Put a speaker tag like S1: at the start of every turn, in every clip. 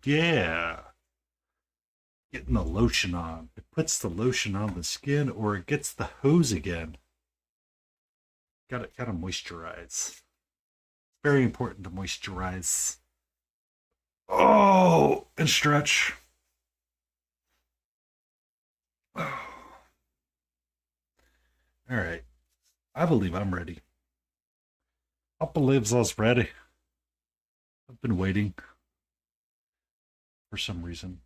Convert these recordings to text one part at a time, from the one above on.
S1: Yeah. Getting the lotion on. It puts the lotion on the skin or it gets the hose again. Gotta moisturize. Very important to moisturize. Oh, and stretch. Oh. All right. I believe I'm ready. I believe I was ready. I've been waiting for some reason.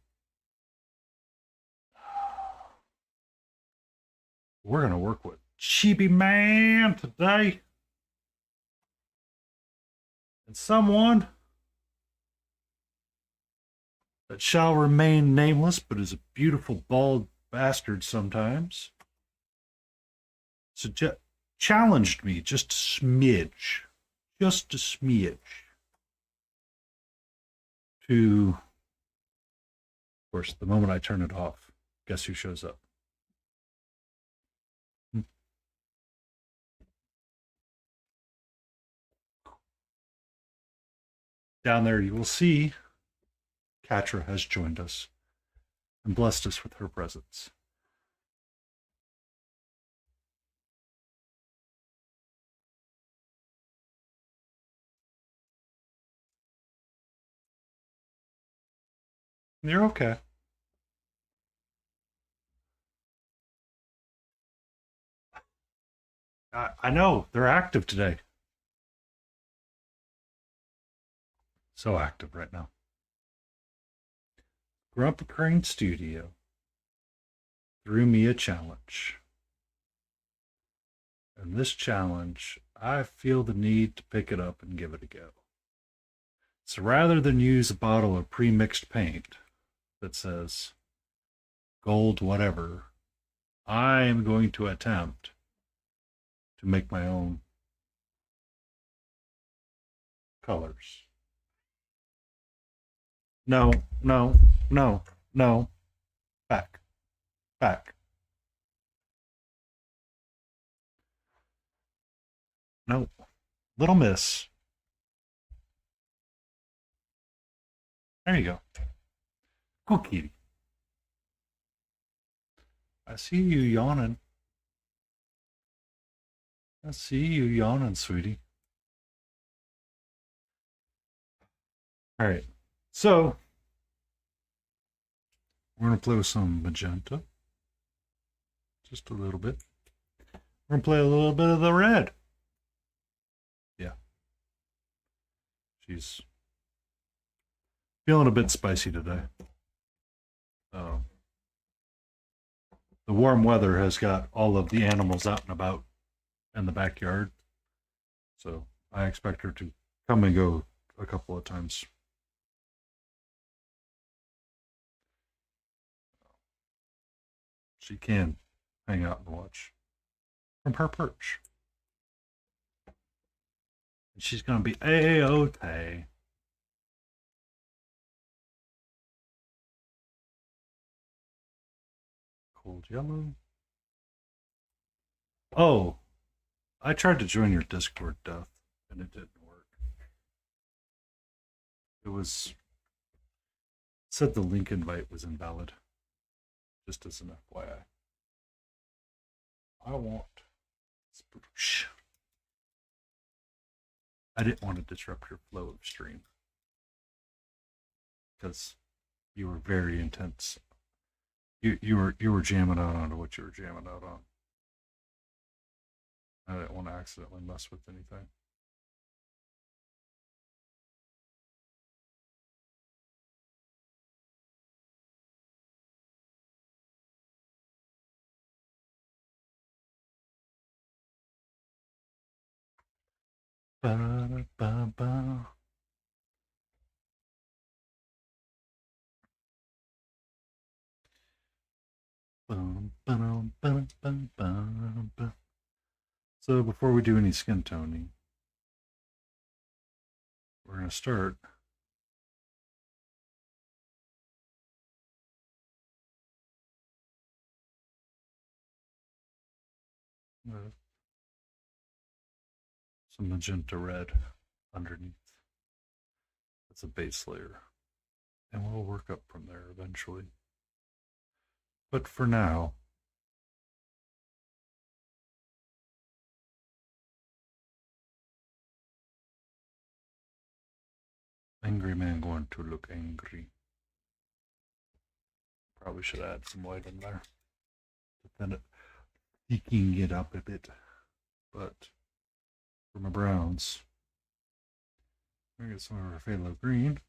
S1: We're going to work with Chibi Man today. And someone that shall remain nameless, but is a beautiful bald bastard sometimes, challenged me just a smidge, to, of course, the moment I turn it off, guess who shows up? Down there you will see Katra has joined us and blessed us with her presence. You're okay. I know, they're active today. So active right now. GrumpCraneStudios threw me a challenge. And this challenge, I feel the need to pick it up and give it a go. So rather than use a bottle of pre-mixed paint that says gold whatever, I am going to attempt to make my own colors. No, no, no, no. Back. Back. No. Little miss. There you go. Cool kitty. I see you yawning. I see you yawning, sweetie. All right. So, we're going to play with some magenta. Just a little bit. We're going to play a little bit of the red. Yeah. She's feeling a bit spicy today. The warm weather has got all of the animals out and about in the backyard. So I expect her to come and go a couple of times. She can hang out and watch from her perch. And she's going to be A-OK. Cold yellow. Oh, I tried to join your Discord, Death, and it didn't work. It said the link invite was invalid. Just as an FYI. I want spruce. I didn't want to disrupt your flow of stream because you were very intense. You were jamming out onto what you were jamming out on. I didn't want to accidentally mess with anything. Ba-da-ba-ba. So before we do any skin toning, we're going to start with some magenta red underneath. as a base layer. And we'll work up from there eventually. But for now, angry man going to look angry. Probably should add some white in there. But then peaking it up a bit. But for my browns, I'm going to get some of our phthalo green.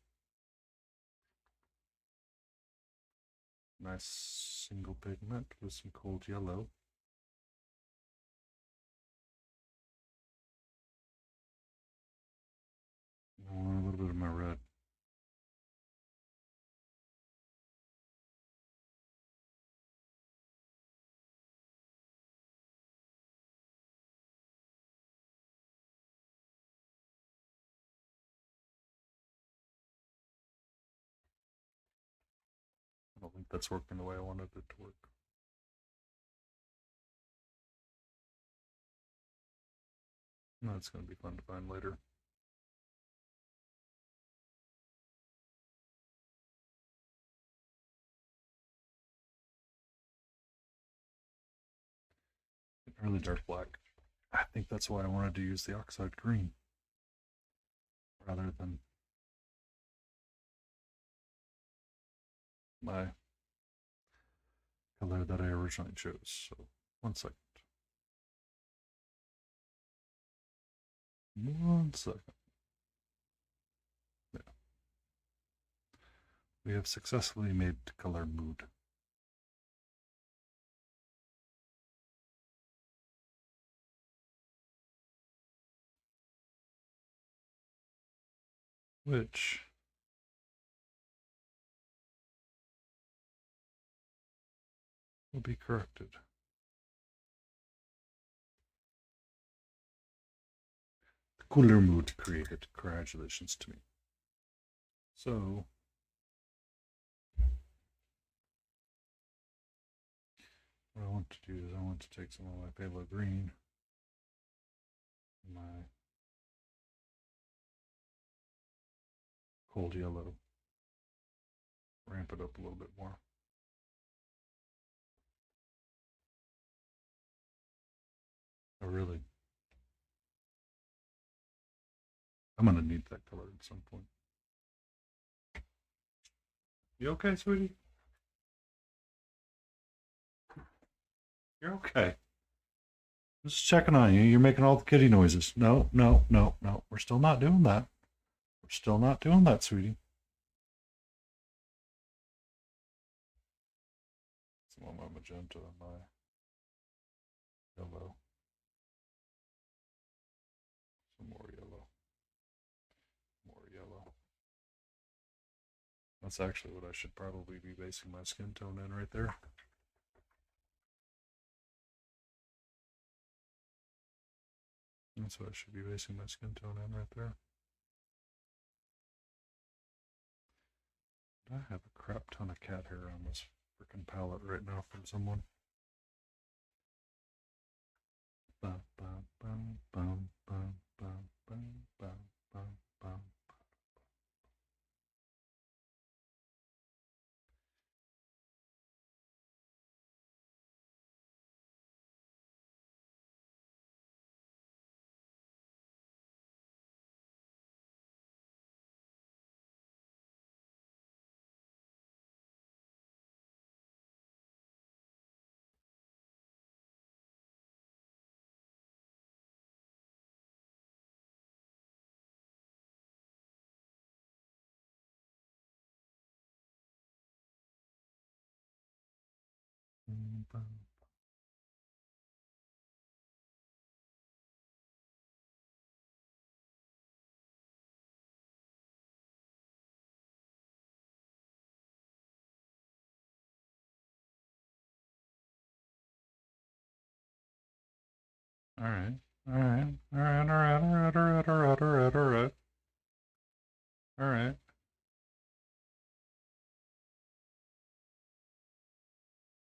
S1: Nice single pigment with some cold yellow. A little bit of my red. I don't think that's working the way I wanted it to work. That's going to be fun to find later. Really dark black. I think that's why I wanted to use the oxide green rather than my color that I originally chose. So 1 second. 1 second. Yeah. We have successfully made color mood. Which will be corrected. The cooler mood created. Congratulations to me. So what I want to do is I want to take some of my phthalo green, my cold yellow, ramp it up a little bit more. Oh, really? I'm gonna need that color at some point. You okay, sweetie? You're okay. Just checking on you. You're making all the kitty noises. No, no, no, no. We're still not doing that. We're still not doing that, sweetie. Some of my magenta and my yellow. Some more yellow. More yellow. That's actually what I should probably be basing my skin tone in right there. That's what I should be basing my skin tone in right there. I have a crap ton of cat hair on this freaking palette right now from someone. Bum, bum, bum, bum, bum, bum, bum, bum, bum, bum. All right, all right, all right, all right, all right, all right, all right, all right, all right, all right.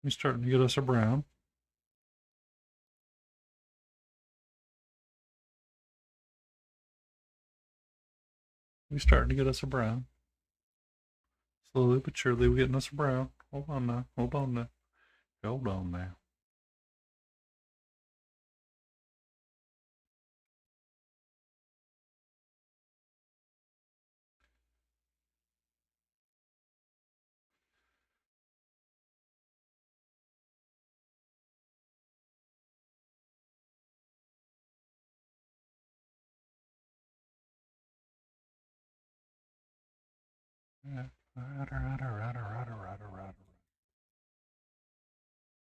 S1: We're starting to get us a brown. We're starting to get us a brown. Slowly but surely, we're getting us a brown. Hold on now. Hold on now. Hold on now.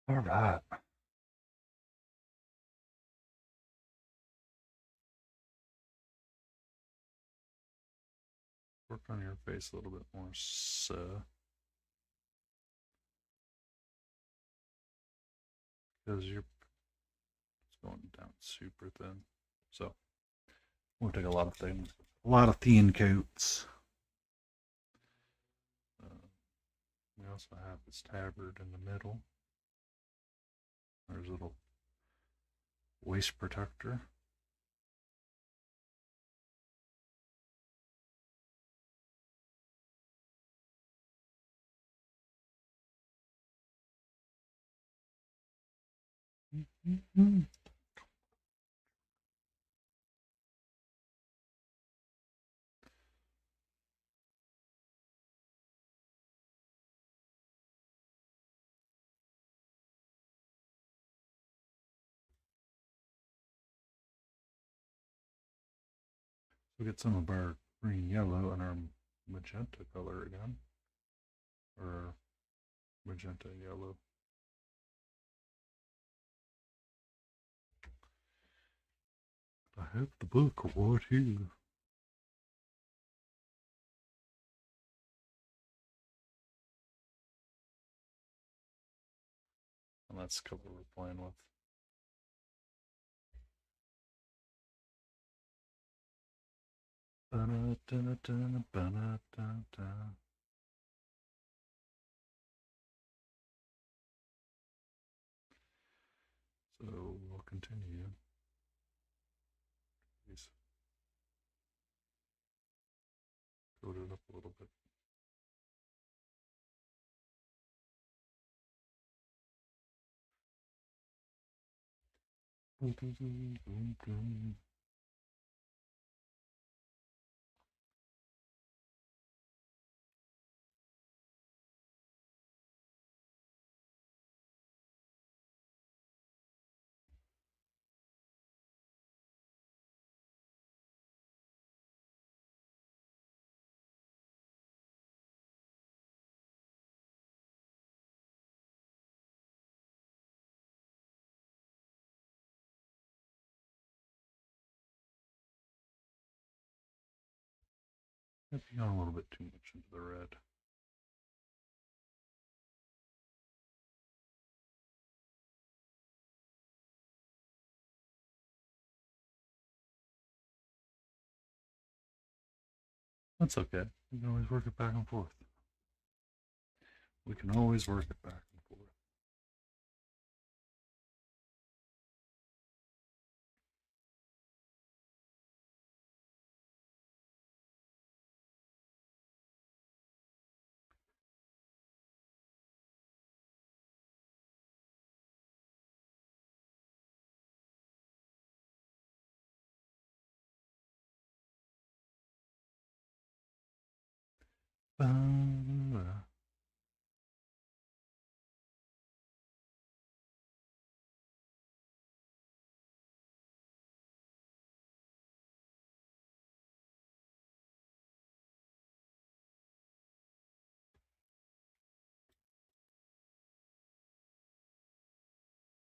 S1: All right. Work on your face a little bit more, so. Because it's going down super thin. So, we'll take a lot of things. A lot of thin coats. We also have this tabard in the middle. There's a little waist protector. We'll get some of our green yellow and our magenta color again. Or magenta yellow. I have the book right here. And that's the color we're playing with. So we'll continue. Please coat it up a little bit. Might be on a little bit too much into the red. That's okay. We can always work it back and forth. We can always work it back and forth.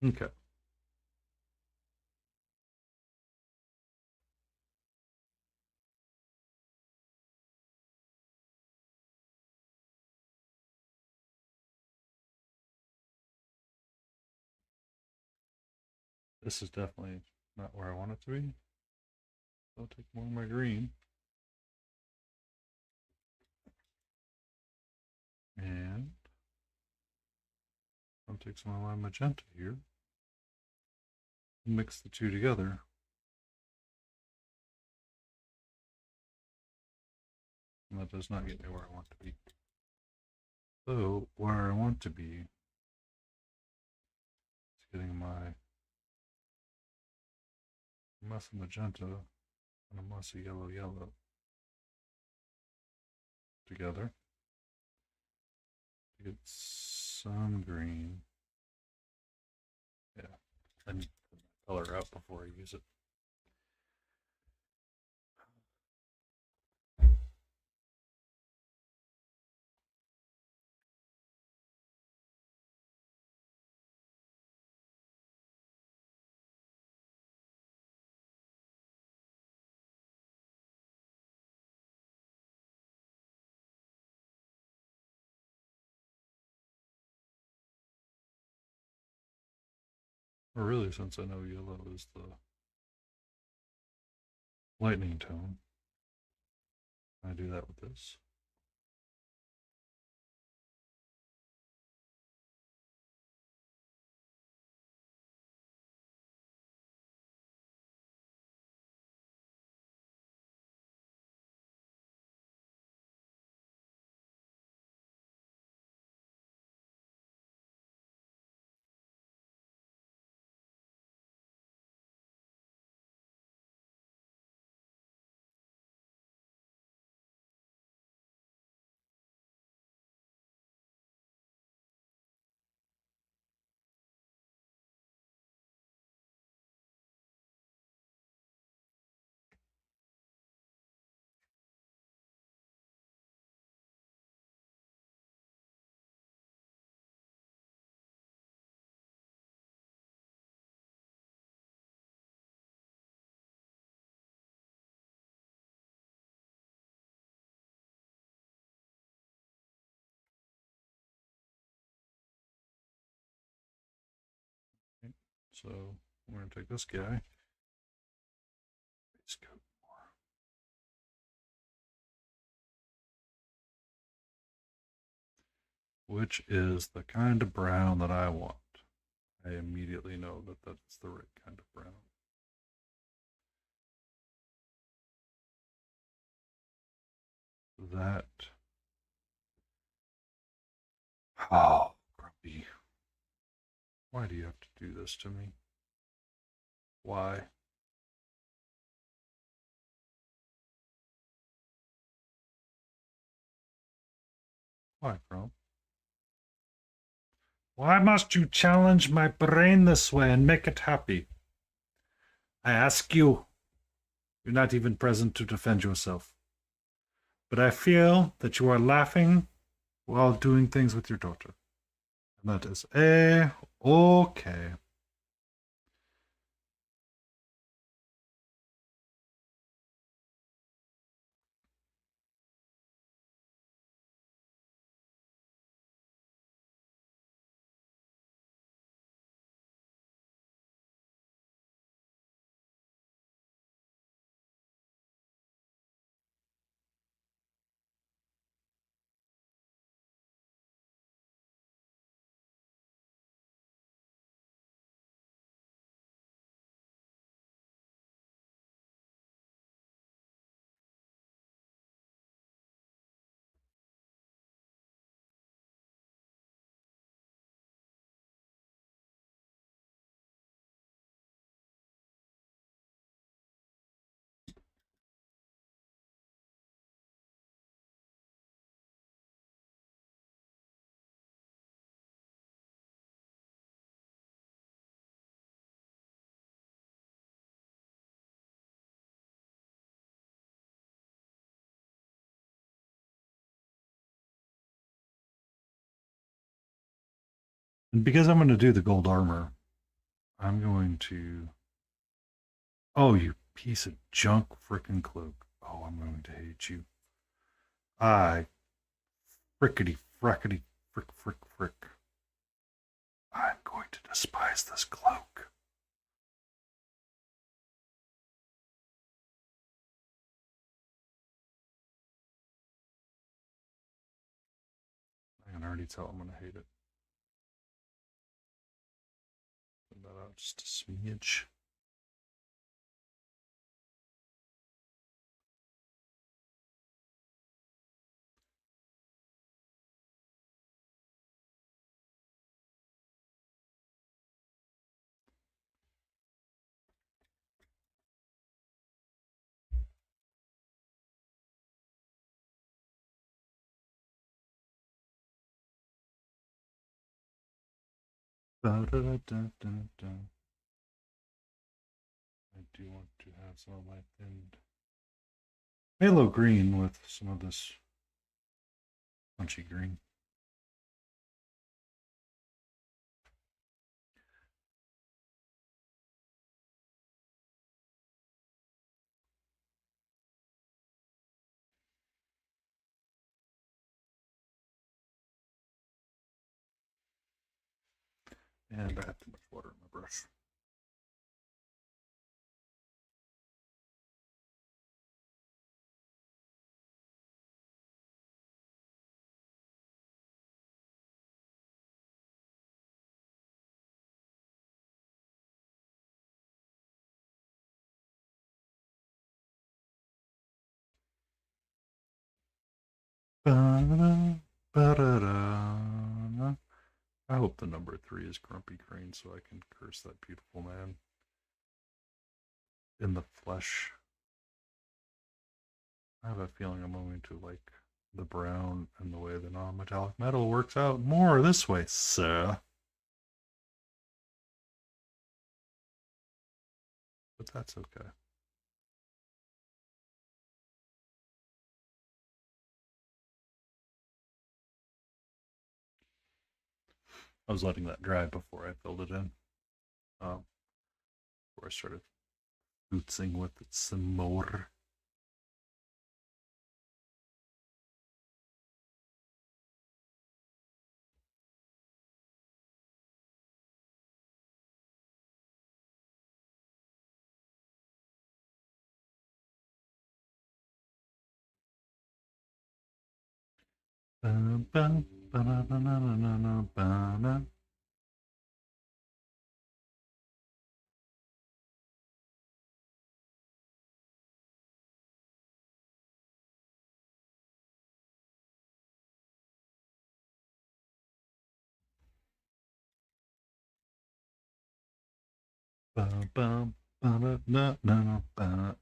S1: Okay. This is definitely not where I want it to be. I'll take more of my green. And I'll take some of my magenta here. Mix the two together. And that does not get me where I want to be. So, where I want to be is getting my messy magenta and a messy yellow together to get some green. Yeah, and put my color out before I use it. Or really, since I know yellow is the lightning tone, I do that with this. Okay. So we're going to take this guy, base coat more, which is the kind of brown that I want. I immediately know that that's the right kind of brown. That. Oh, Grumpy. Why do you have to do this to me? Why? Why, Grump? Why must you challenge my brain this way and make it happy? I ask you. You're not even present to defend yourself. But I feel that you are laughing while doing things with your daughter. And that is okay. And because I'm going to do the gold armor, I'm going to. Oh, you piece of junk frickin' cloak. Oh, I'm going to hate you. I frickety frackety frick. I'm going to despise this cloak. I can already tell I'm going to hate it. Send that out just a smidge. Da-da-da-da-da-da. I do want to have some of my thinned halo green with some of this punchy green. And I have too much water in my brush. Ba-da, ba-da-da. I hope the number 3 is Grumpy Crane so I can curse that beautiful man in the flesh. I have a feeling I'm going to like the brown and the way the non-metallic metal works out more this way, sir. But that's okay. I was letting that dry before I filled it in. Before I started bootsing with it some more.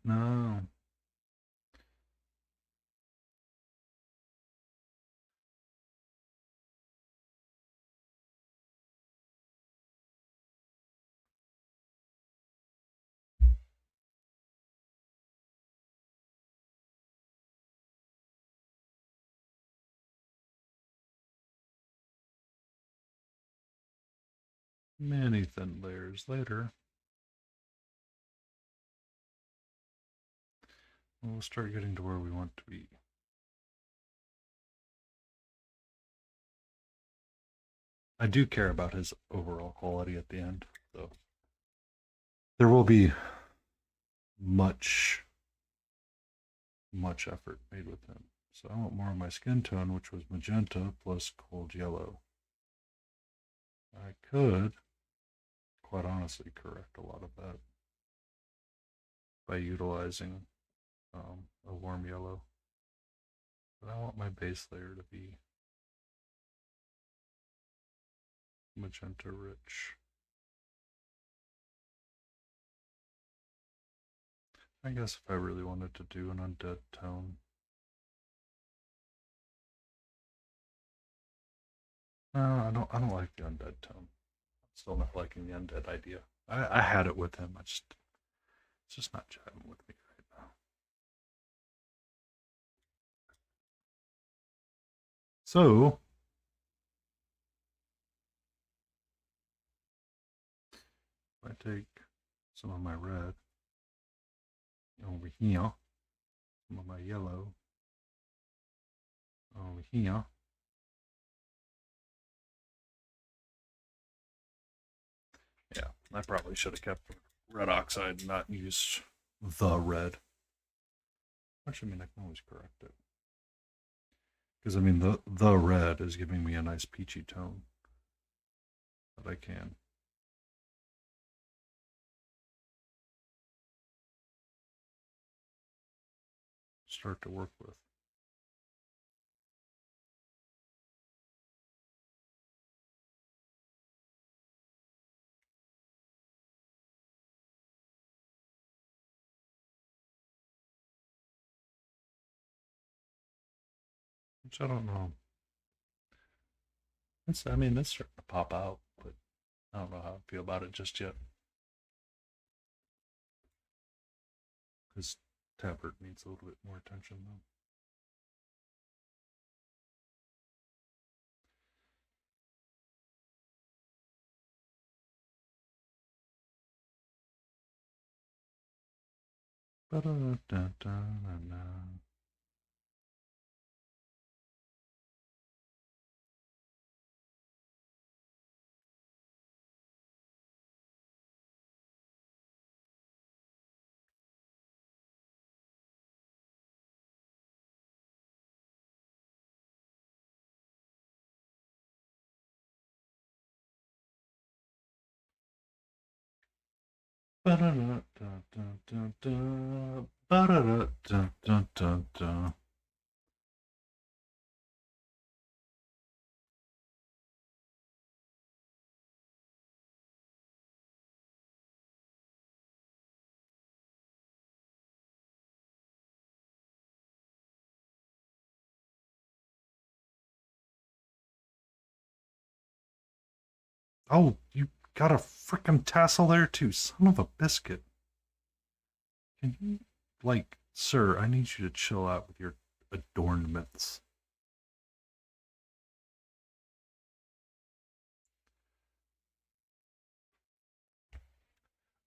S1: No. Many thin layers later, we'll start getting to where we want to be. I do care about his overall quality at the end, so there will be much effort made with him. So I want more of my skin tone, which was magenta plus cold yellow. I could, quite honestly, correct a lot of that by utilizing a warm yellow. But I want my base layer to be magenta rich. I guess if I really wanted to do an undead tone. No, I don't like the undead tone. I'm still not liking the undead idea. I had it with him. It's just not jiving with me right now. So if I take some of my red over here, some of my yellow over here. Yeah, I probably should have kept red oxide and not used the red. Which, I mean, I can always correct it. Because, I mean, the red is giving me a nice peachy tone that I can start to work with. Which I don't know. I mean, it's starting to pop out, but I don't know how I feel about it just yet. His tablet needs a little bit more attention, though. Ba-da-da-da-da-da. Ba-da-da-da-da-da-da. Ba-da-da-da-da-da-da. Oh, you got a frickin' tassel there too, son of a biscuit. Can you, like, sir, I need you to chill out with your adornments.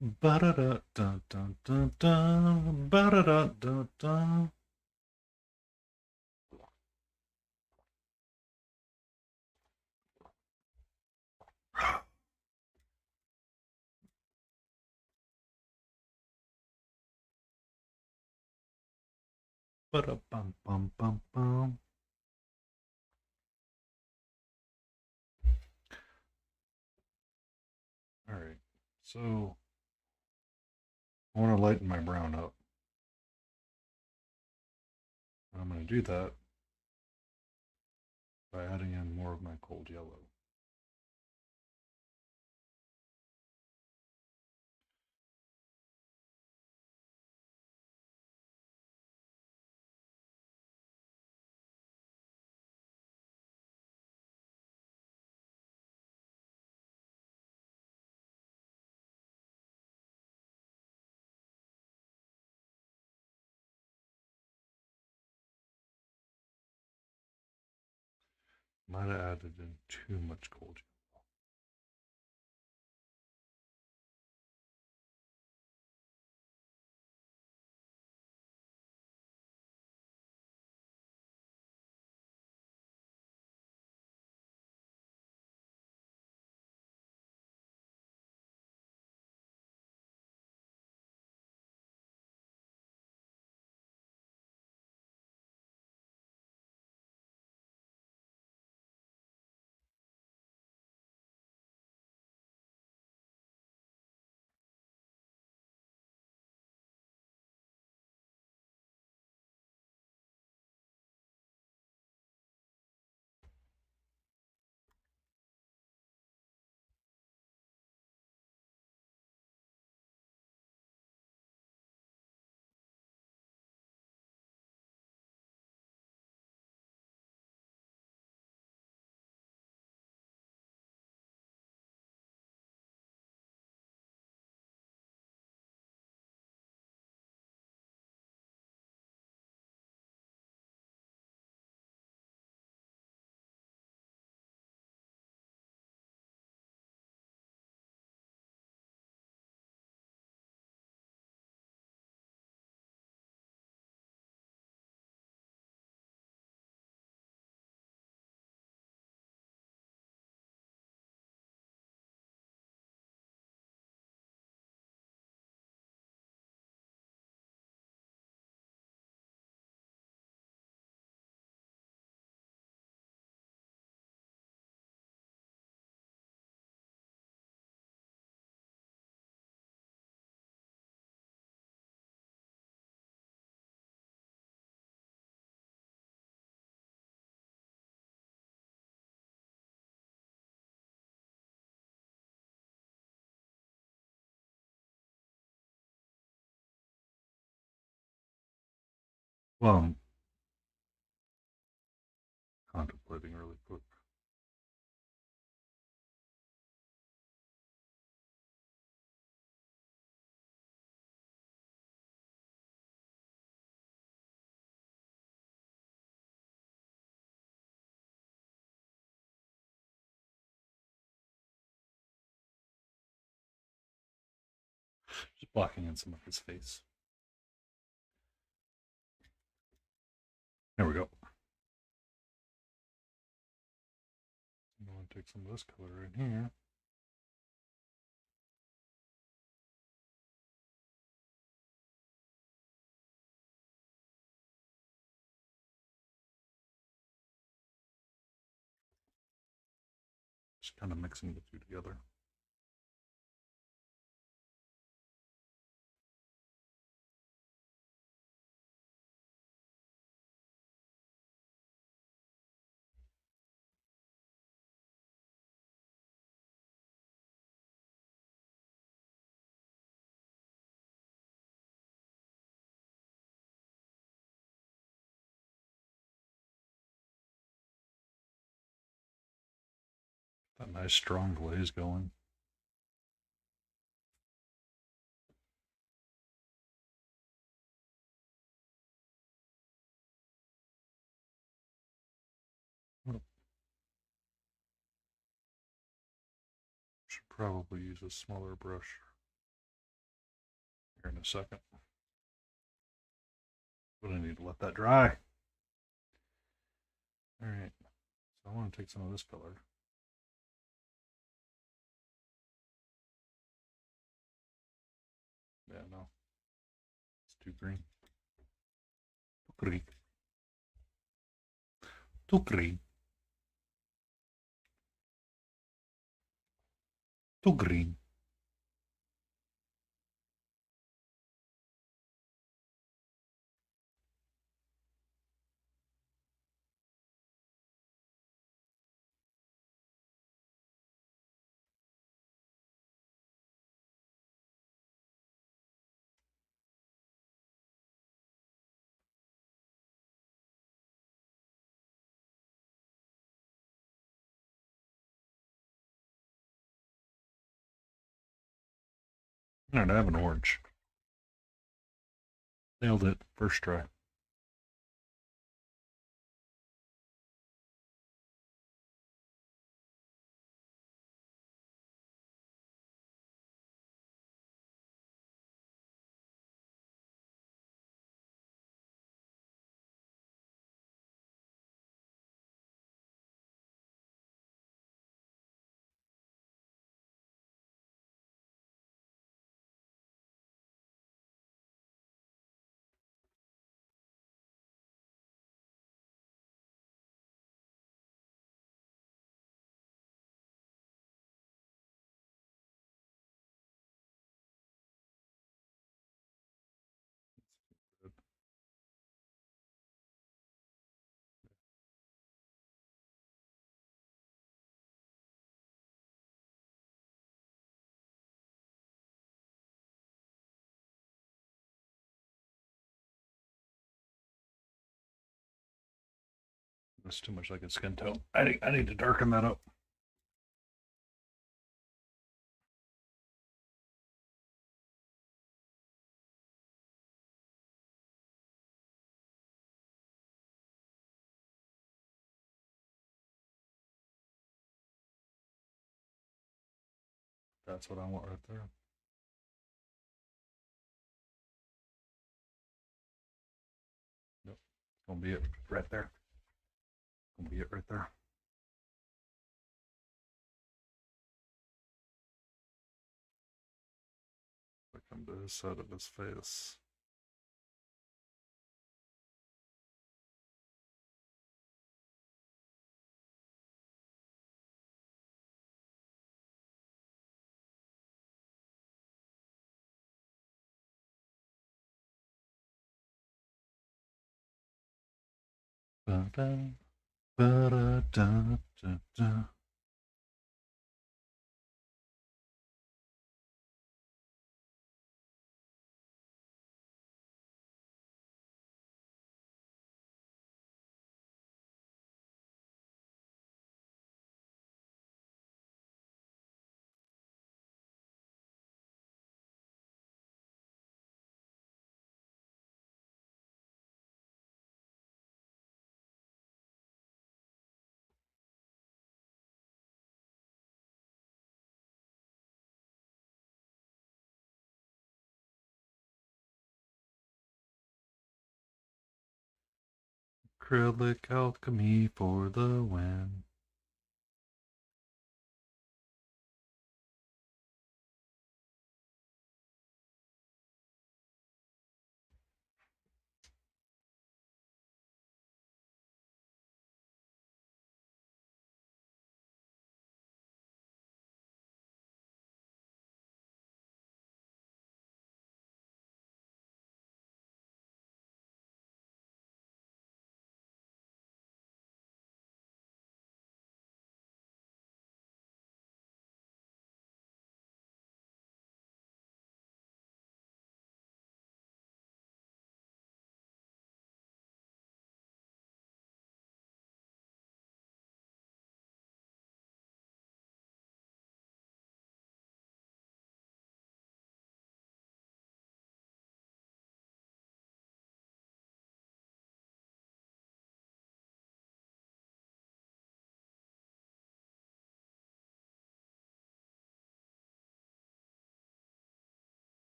S1: Ba-da-da-da-da-da-da. Ba-da-da-da-da. Ba-da-bum-bum-bum-bum. All right, so I want to lighten my brown up. I'm going to do that by adding in more of my cold yellow. Might have added in too much cold yellow. Well, I'm contemplating really quick. Just blocking in some of his face. There we go. I'm going to take some of this color in here. Just kind of mixing the two together. That nice strong glaze going. Should probably use a smaller brush here in a second. But I need to let that dry. All right, so I want to take some of this color. Yeah, no, it's too green. Too green. Too green. Too green. All right, I have an orange. Nailed it. First try. That's too much like a skin tone. I need to darken that up. That's what I want right there. Nope. It's gonna be it right there. Gonna be it right there. I come to his side of his face. Ba-da, ba-da-da-da-da. Acrylic alchemy for the win.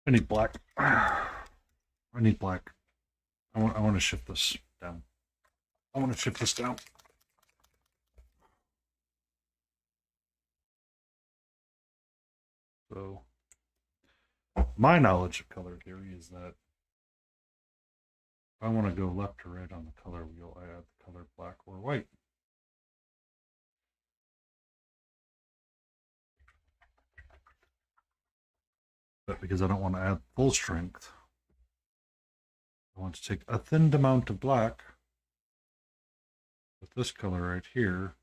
S1: I need black. I need black. I want to shift this down. I want to shift this down. So, my knowledge of color theory is that if I want to go left to right on the color wheel, I add the color black or white. But because I don't want to add full strength, I want to take a thin amount of black with this color right here.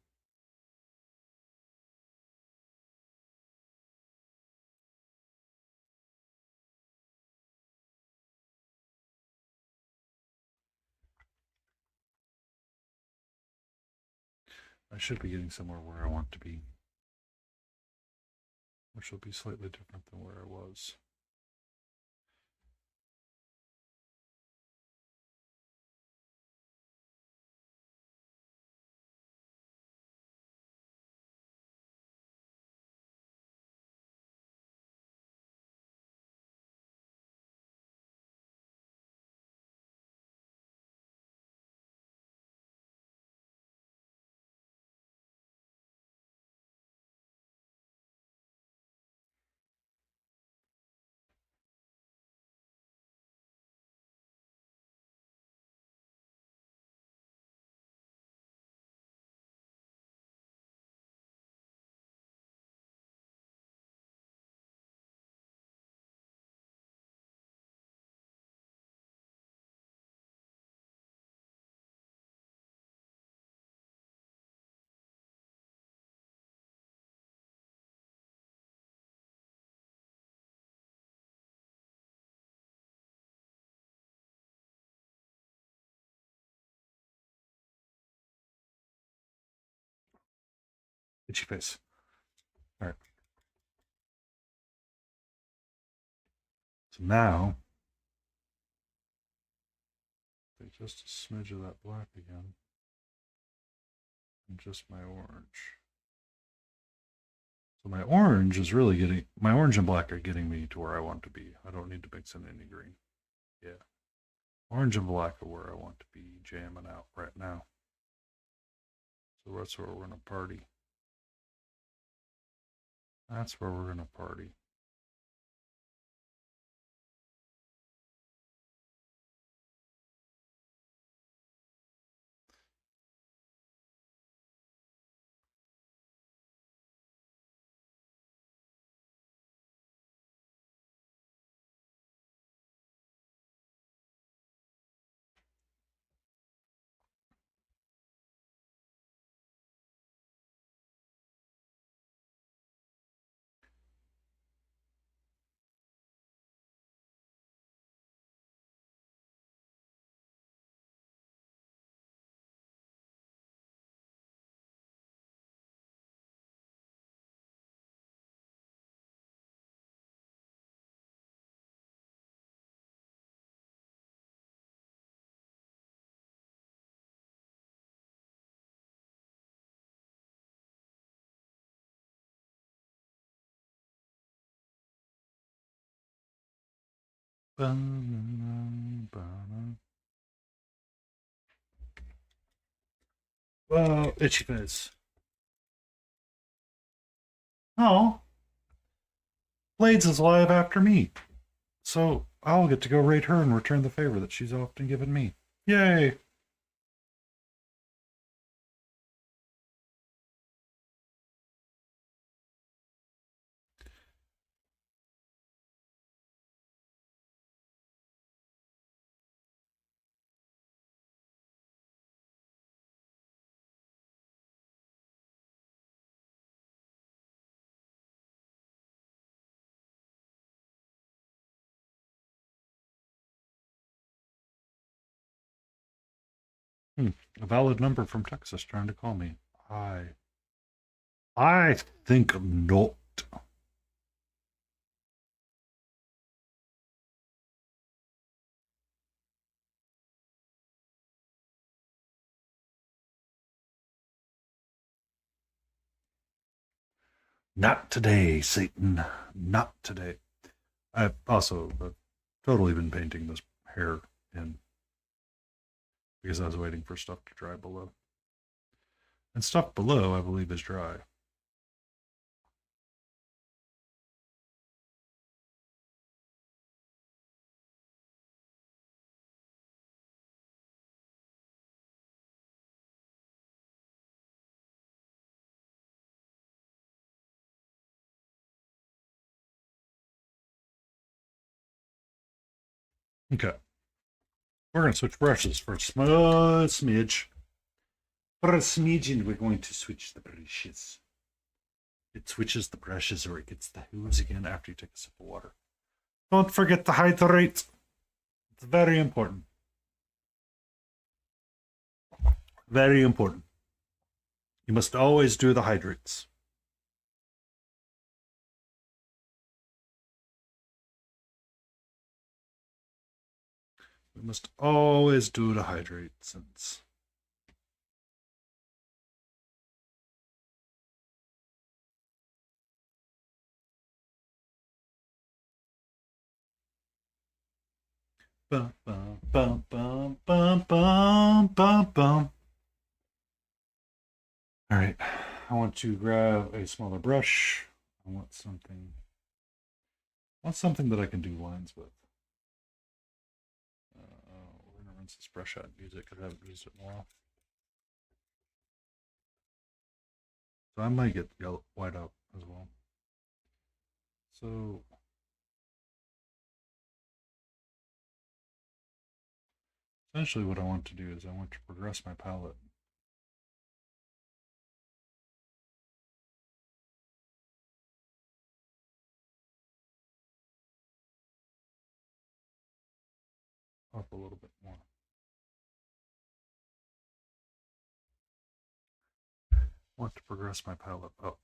S1: I should be getting somewhere where I want to be, which will be slightly different than where I was. Itchy face. All right. So now, just a smidge of that black again, and just my orange. So my orange is really getting, my orange and black are getting me to where I want to be. I don't need to mix in any green. Yeah. Orange and black are where I want to be jamming out right now. So that's where we're going to party. That's where we're going to party. Well, itchy face. Oh, Blades is alive after me. So I'll get to go raid her and return the favor that she's often given me. Yay! A valid number from Texas trying to call me. I think not. Not today, Satan. Not today. I've also totally been painting this hair in because I was waiting for stuff to dry below. And stuff below, I believe, is dry. Okay. We're going to switch brushes for a small smidge. For a smidgen, we're going to switch the brushes. It switches the brushes or it gets the hooves again after you take a sip of water. Don't forget to hydrate. It's very important. Very important. You must always do the hydrates. We must always do the hydrate since bum bum bum bum bum bum bum bum. All right, I want to grab a smaller brush. I want something that I can do lines with. We're gonna rinse this brush out and use it because I haven't used it in a while. So I might get yellow, white out as well. So essentially what I want to do is I want to progress my palette. Up a little bit more. I want to progress my palette up.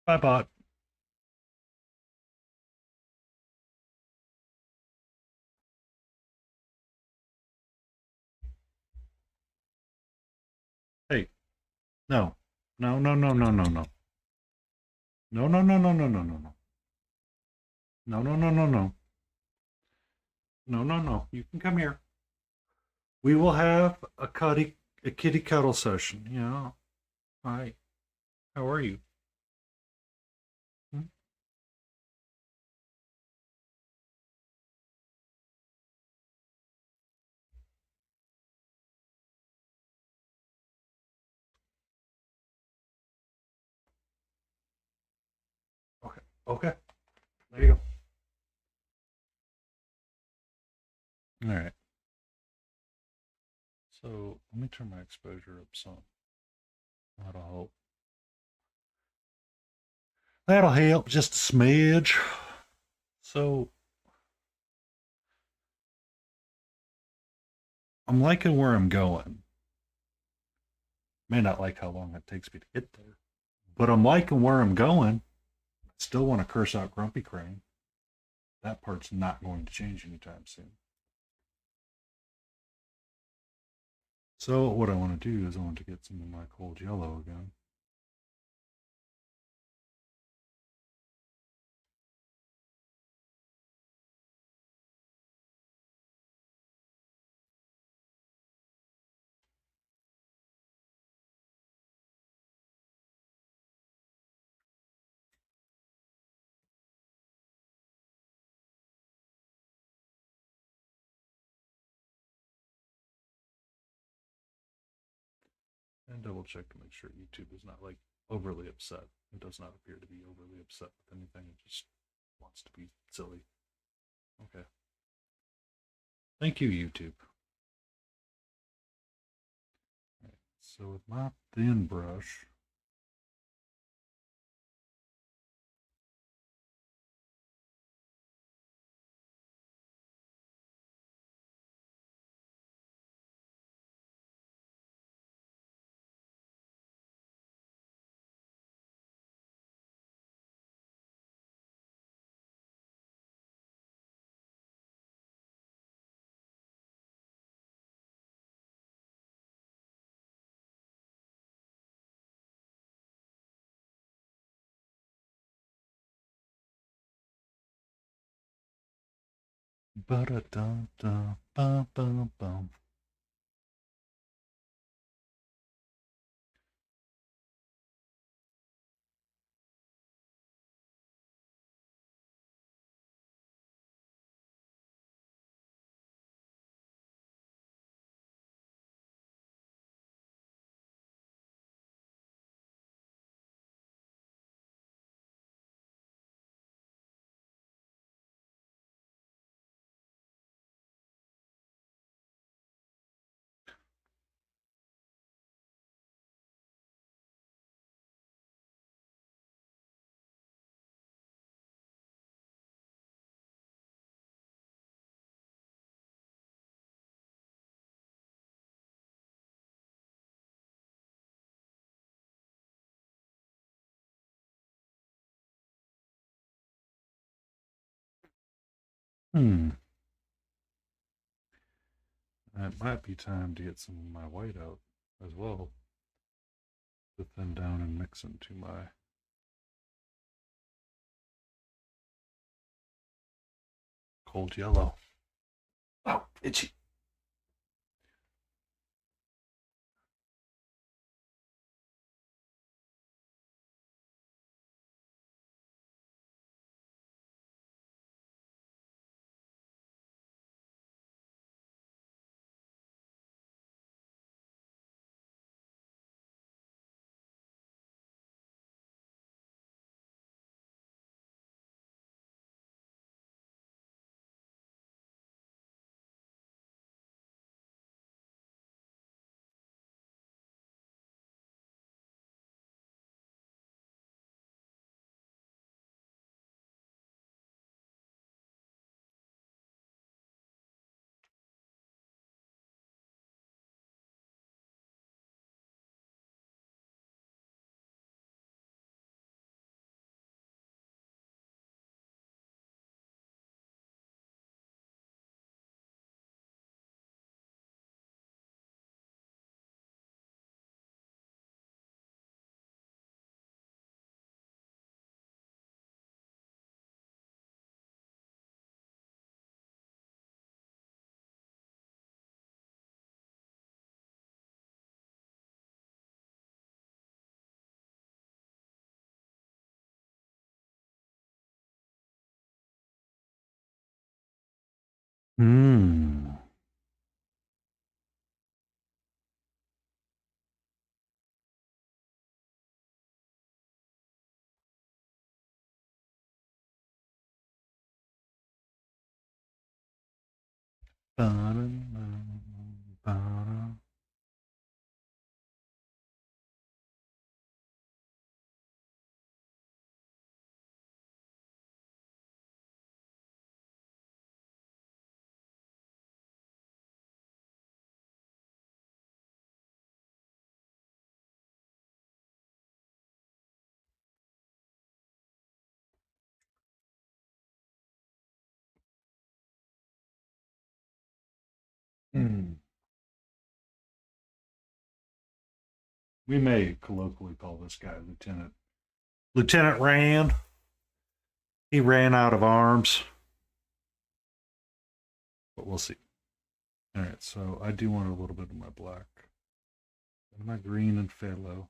S1: Bye, bot. Hey, no. No, no, no, no, no, no. No, no, no, no, no, no, no, no. No, no, no, no, no. No, no, no. You can come here. We will have a kitty cuddle session. Yeah. Hi. How are you? Hmm? Okay. Okay. There you go. All right. So let me turn my exposure up some. That'll help. That'll help just a smidge. So I'm liking where I'm going. May not like how long it takes me to get there, but I'm liking where I'm going. Still want to curse out Grumpy Crane. That part's not going to change anytime soon. So what I want to do is I want to get some of my cold yellow again. And double check to make sure YouTube is not like overly upset. It does not appear to be overly upset with anything. It just wants to be silly. Okay. Thank you, YouTube. Right. So with my thin brush, ba-da-da-da-ba-ba-bum. Hmm. It might be time to get some of my white out as well to thin down and mix into my cold yellow. Oh, itchy. Hmm. Hmm. We may colloquially call this guy Lieutenant. Lieutenant Rand. He ran out of arms. But we'll see. All right, so I do want a little bit of my black. And my green and phthalo.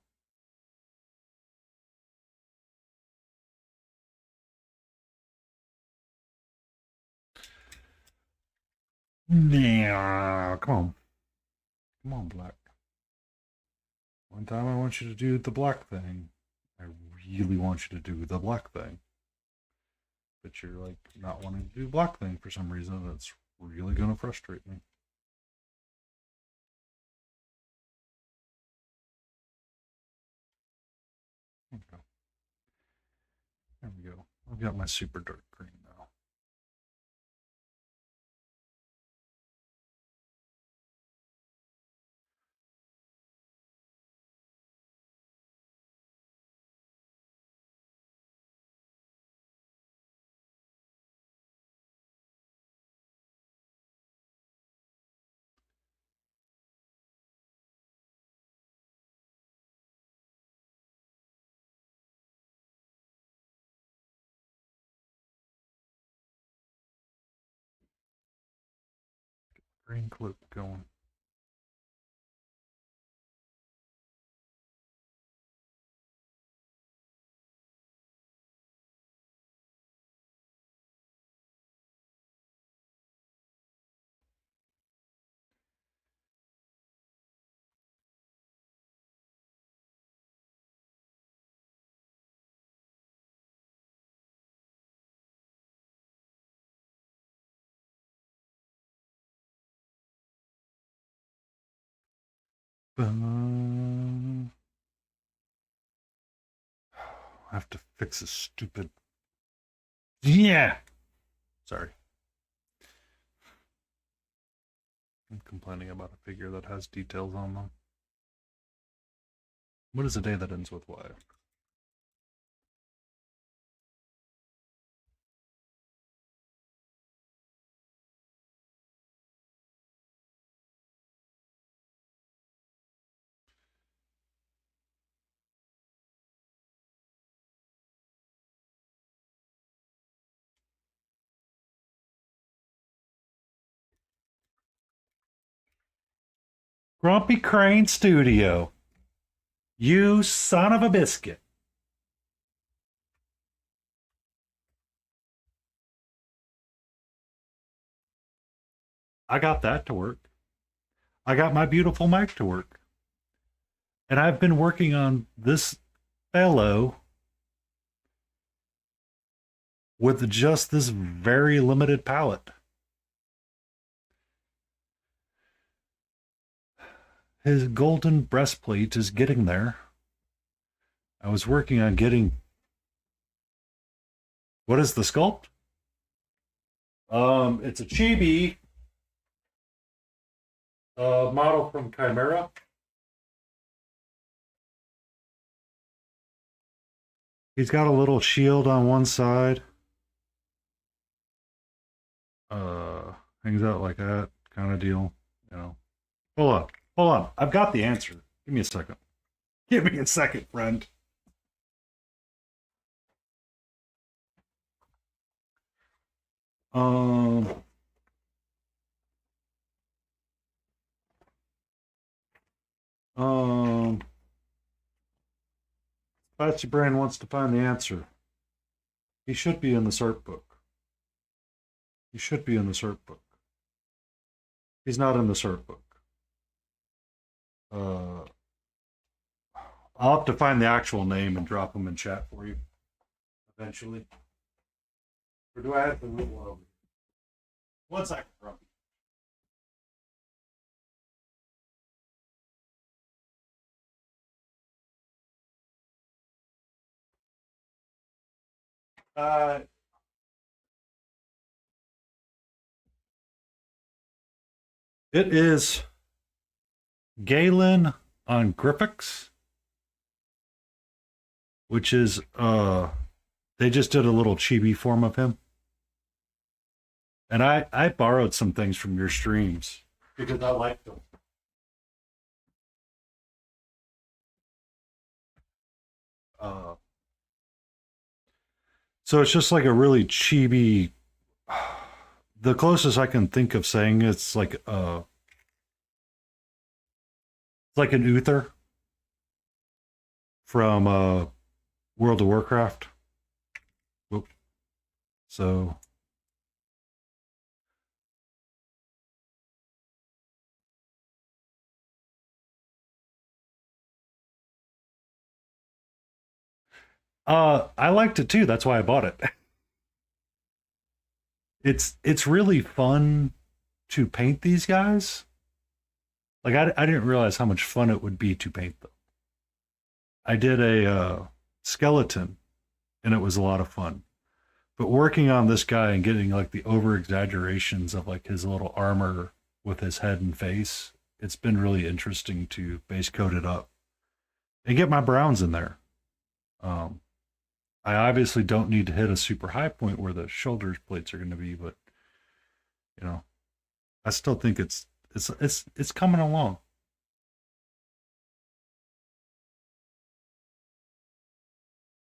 S1: Nah, come on. Come on, black. One time I want you to do the black thing. I really want you to do the black thing. But you're like not wanting to do the black thing for some reason. That's really going to frustrate me. Okay. There we go. I've got my super dark green now. Green clip going. I have to fix this stupid. Yeah. Sorry. I'm complaining about a figure that has details on them. What is a day that ends with Y? Grumpy Crane Studio. You son of a biscuit. I got that to work. I got my beautiful mic to work. And I've been working on this fellow with just this very limited palette. His golden breastplate is getting there. I was working on getting. What is the sculpt? It's a Chibi model from Kimera. He's got a little shield on one side. Hangs out like that kind of deal. You know. Hold on. I've got the answer. Give me a second. Give me a second, friend. Um. Um. Patsy Brand wants to find the answer. He should be in the CERT book. He should be in the CERT book. He's not in this art book. Uh, I'll have to find the actual name and drop him in chat for you eventually. Or do I have to move one over? 1 second, Grumpy. Uh, it is Galen on Graphics, which is they just did a little chibi form of him. And I borrowed some things from your streams because I liked them. Uh, so it's just like a really chibi. The closest I can think of saying it's like an Uther from World of Warcraft. Whoop. So I liked it too. That's why I bought it. It's really fun to paint these guys. Like I didn't realize how much fun it would be to paint them. I did a skeleton, and it was a lot of fun. But working on this guy and getting like the over exaggerations of like his little armor with his head and face, it's been really interesting to base coat it up and get my browns in there. Um, I obviously don't need to hit a super high point where the shoulder plates are going to be, but you know, I still think it's coming along.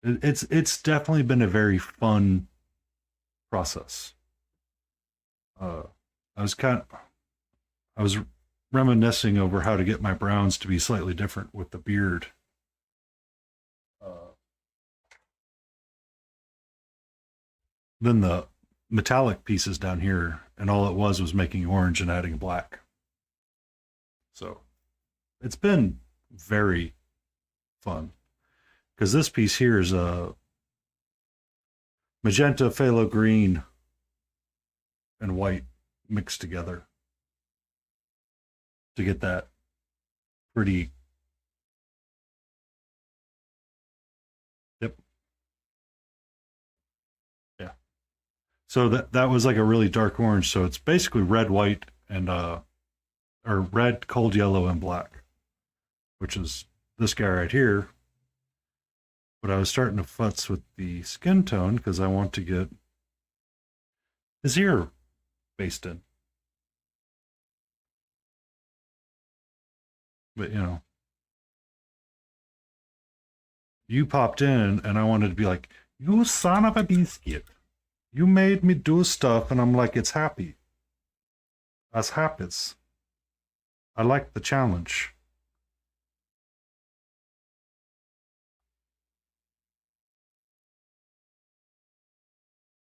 S1: It's definitely been a very fun process. Uh, I was kind of, I was reminiscing over how to get my browns to be slightly different with the beard. Uh, than the metallic pieces down here, and all it was making orange and adding black. So it's been very fun because this piece here is a magenta, phthalo green, and white mixed together to get that pretty. Yep. Yeah. So that was like a really dark orange. So it's basically red, white, and or red, cold yellow, and black, which is this guy right here. But I was starting to futz with the skin tone because I want to get his ear based in. But you popped in and I wanted to be like, you son of a biscuit. You made me do stuff, and I'm like, it's happy. As happens. I like the challenge.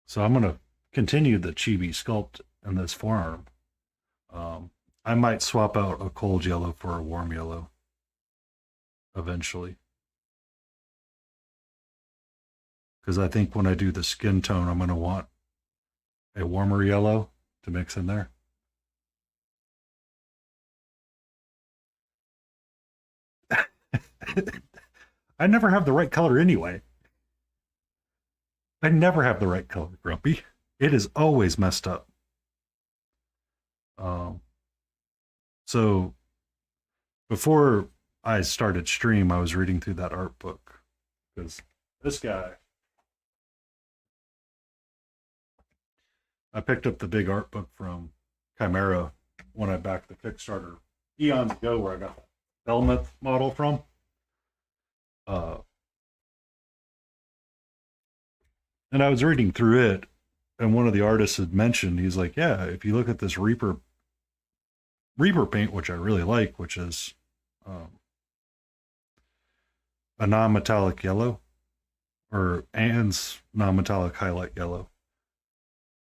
S1: So I'm going to continue the chibi sculpt in this forearm. I might swap out a cold yellow for a warm yellow eventually. Because I think when I do the skin tone, I'm going to want a warmer yellow to mix in there. I never have the right color anyway. I never have the right color, Grumpy. It is always messed up. So before I started stream, I was reading through that art book because this guy, I picked up the big art book from Kimera when I backed the Kickstarter eons ago, where I got the Helmuth model from. And I was reading through it, and one of the artists had mentioned, he's like, yeah, if you look at this Reaper paint, which I really like, which is a non-metallic yellow, or Anne's non-metallic highlight yellow.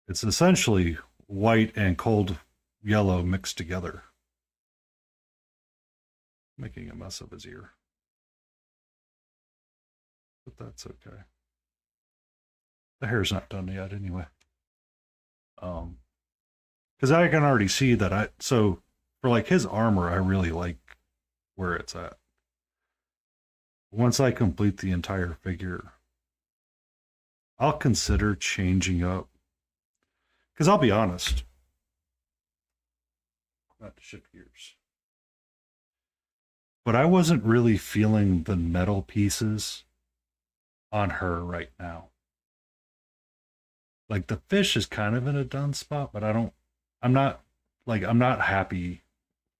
S1: It's essentially white and cold yellow mixed together, making a mess of his ear. But that's okay. The hair's not done yet anyway. Because I can already see that so for like his armor, I really like where it's at. Once I complete the entire figure, I'll consider changing up. Because I'll be honest, not to shift gears, but I wasn't really feeling the metal pieces on her right now. Like the fish is kind of in a done spot, but I'm not happy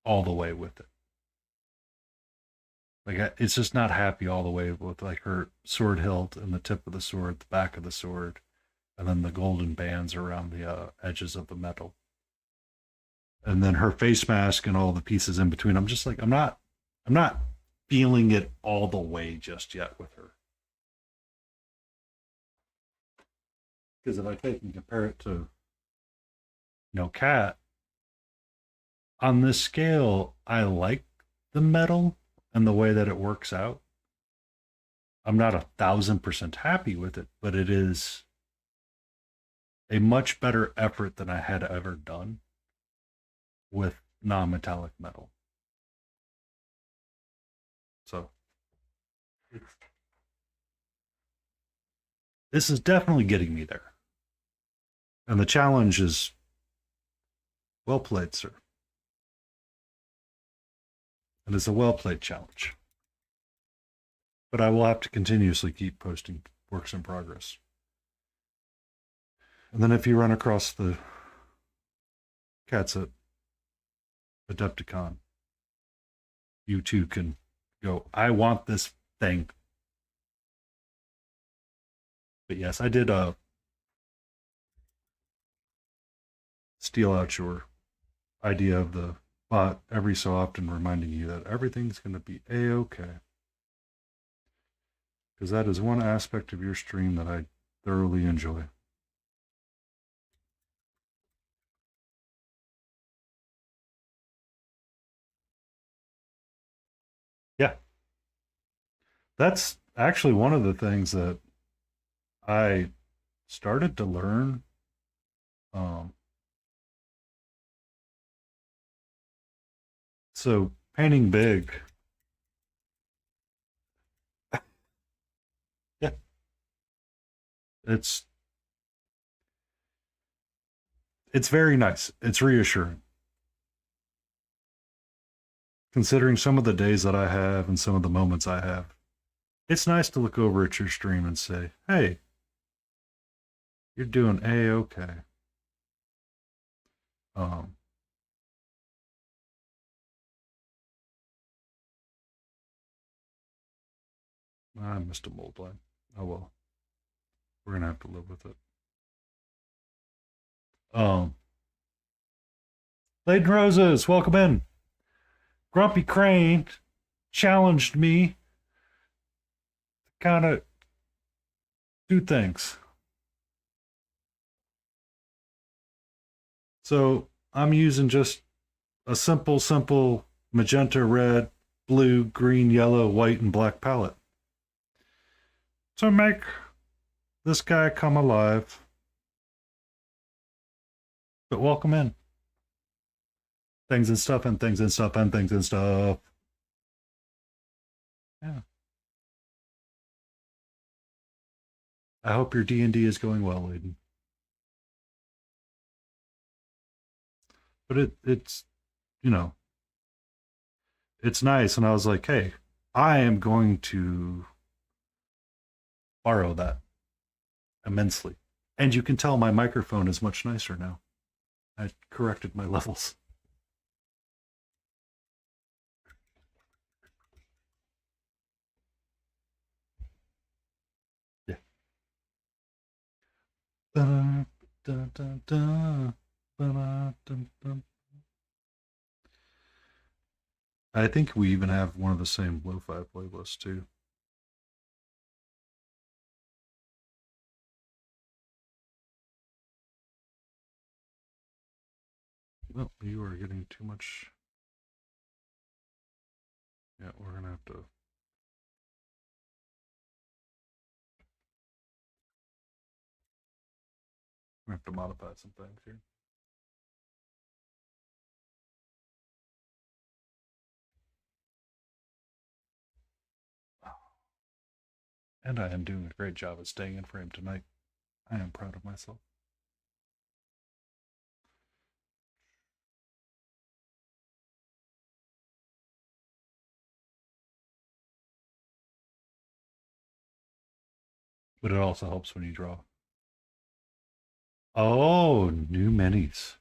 S1: all the way with it. Like it's just not happy all the way with like her sword hilt and the tip of the sword, the back of the sword, and then the golden bands around the edges of the metal. And then her face mask and all the pieces in between. I'm just like I'm not feeling it all the way just yet with her. Because if I take and compare it to Cat, on this scale, I like the metal and the way that it works out. I'm not 1,000% happy with it, but it is a much better effort than I had ever done with non-metallic metal. So this is definitely getting me there. And the challenge is well played, sir. And it's a well played challenge. But I will have to continuously keep posting works in progress. And then if you run across the cats at Adepticon, you too can go, I want this thing. But yes, I did steal out your idea of the bot every so often, reminding you that everything's going to be a-okay. Because that is one aspect of your stream that I thoroughly enjoy. Yeah. That's actually one of the things that I started to learn. So painting big. Yeah. It's very nice. It's reassuring. Considering some of the days that I have and some of the moments I have, it's nice to look over at your stream and say, hey, you're doing a-okay. I missed a mold line. Oh well. We're gonna have to live with it. Laden Roses, welcome in. Grumpy Crane challenged me to kind of do things. So I'm using just a simple magenta, red, blue, green, yellow, white, and black palette to make this guy come alive. But welcome in. Things and stuff and things and stuff and things and stuff. Yeah. I hope your D&D is going well, Aiden. But it's, you know, it's nice. And I was like, hey, I am going to borrow that immensely. And you can tell my microphone is much nicer now. I corrected my levels. Yeah. Dun, dun, dun, dun, dun, dun, dun. I think we even have one of the same lo-fi playlists too. Well, you are getting too much. Yeah, we're gonna have to. We have to modify some things here. And I am doing a great job of staying in frame tonight. I am proud of myself. But it also helps when you draw. Oh, new minis.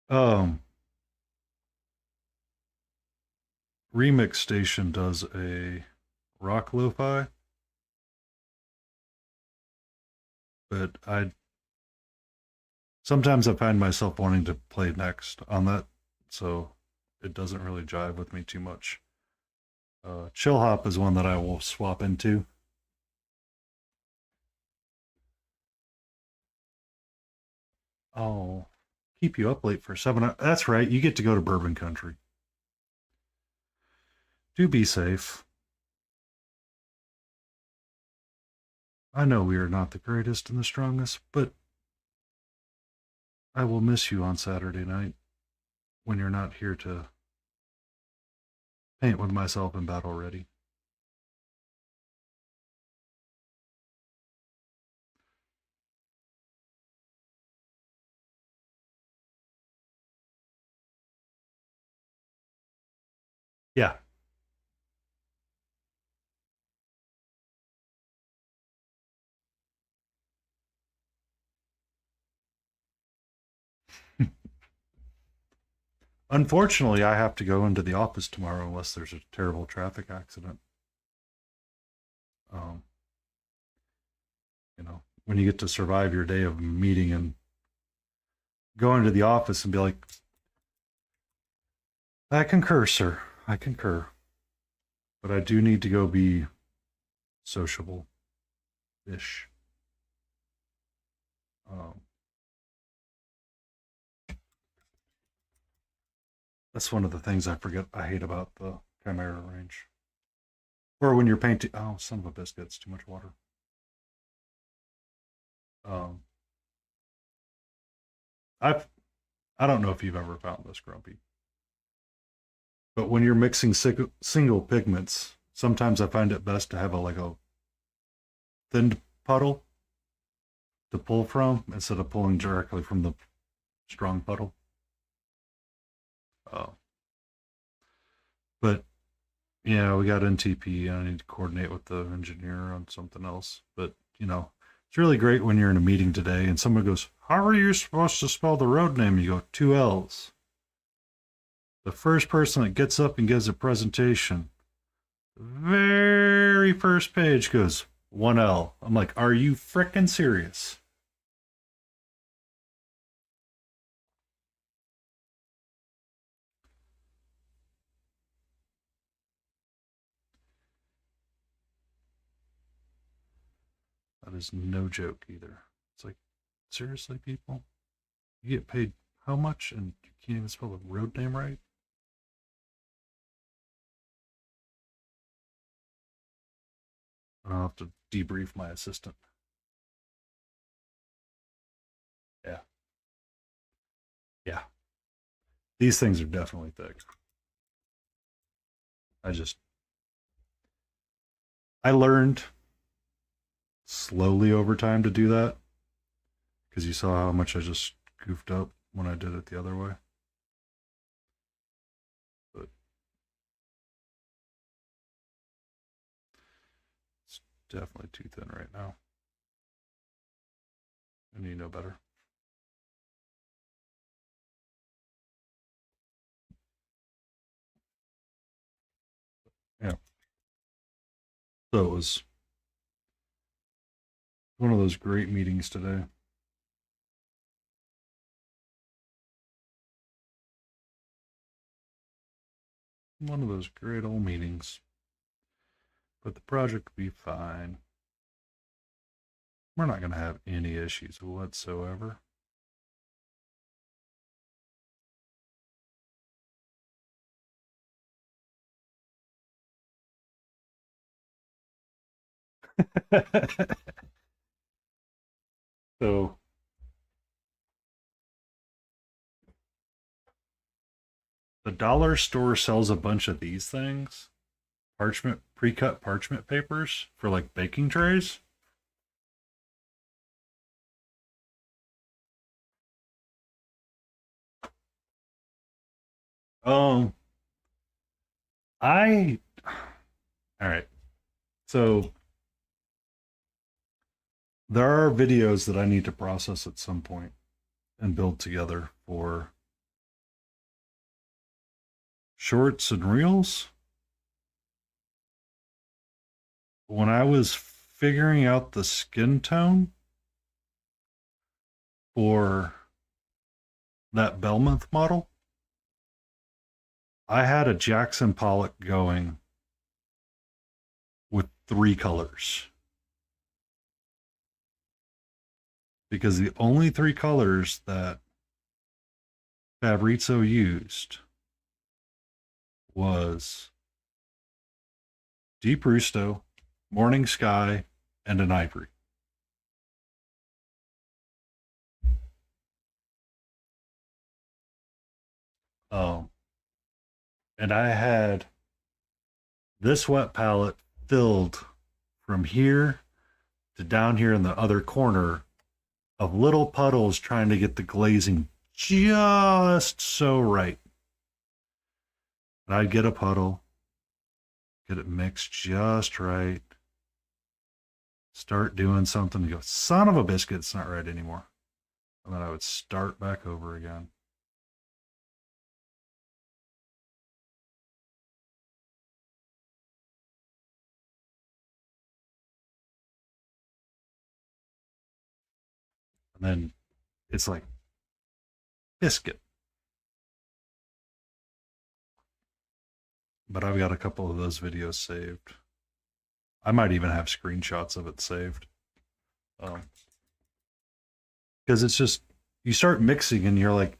S1: Um, Remix Station does a rock lo-fi, but I sometimes I find myself wanting to play next on that, so it doesn't really jive with me too much. Chill Hop is one that I will swap into. Oh, keep you up late for 7 hours. That's right, you get to go to Bourbon Country. Do be safe. I know we are not the greatest and the strongest, but I will miss you on Saturday night when you're not here to paint with myself in battle ready. Yeah. Unfortunately, I have to go into the office tomorrow unless there's a terrible traffic accident. Um, when you get to survive your day of meeting and go into the office and be like, I concur, sir. I concur. But I do need to go be sociable ish. Um, that's one of the things I hate about the Chimera range. Or when you're painting, oh, son of a biscuit, it's too much water. Um, I've, I don't know if you've ever found this, Grumpy, but when you're mixing single pigments, sometimes I find it best to have a thin puddle to pull from instead of pulling directly from the strong puddle. Uh, but yeah, we got NTP. I need to coordinate with the engineer on something else. But it's really great when you're in a meeting today and someone goes, "How are you supposed to spell the road name?" You go, two L's. The first person that gets up and gives a presentation, very first page goes, one L. I'm like, are you frickin' serious? That is no joke either. It's like, seriously, people? You get paid how much and you can't even spell the road name right? I'll have to debrief my assistant. Yeah. Yeah. These things are definitely thick. I learned slowly over time to do that because you saw how much I just goofed up when I did it the other way. But it's definitely too thin right now. And you know better. Yeah. So it was one of those great meetings today. One of those great old meetings. but the project will be fine. We're not going to have any issues whatsoever. So the dollar store sells a bunch of these things, parchment, pre-cut parchment papers for like baking trays. Um, I all right. So there are videos that I need to process at some point and build together for shorts and reels. When I was figuring out the skin tone for that Belmonth model, I had a Jackson Pollock going with 3 colors. Because the only 3 colors that Fabrizio used was Deep Rusto, Morning Sky, and an Ivory. Um, and I had this wet palette filled from here to down here in the other corner of little puddles trying to get the glazing just so right. And I'd get a puddle, get it mixed just right, start doing something, and go, son of a biscuit, it's not right anymore. And then I would start back over again. And then it's like biscuit. But I've got a couple of those videos saved. I might even have screenshots of it saved. Because it's just, you start mixing and you're like,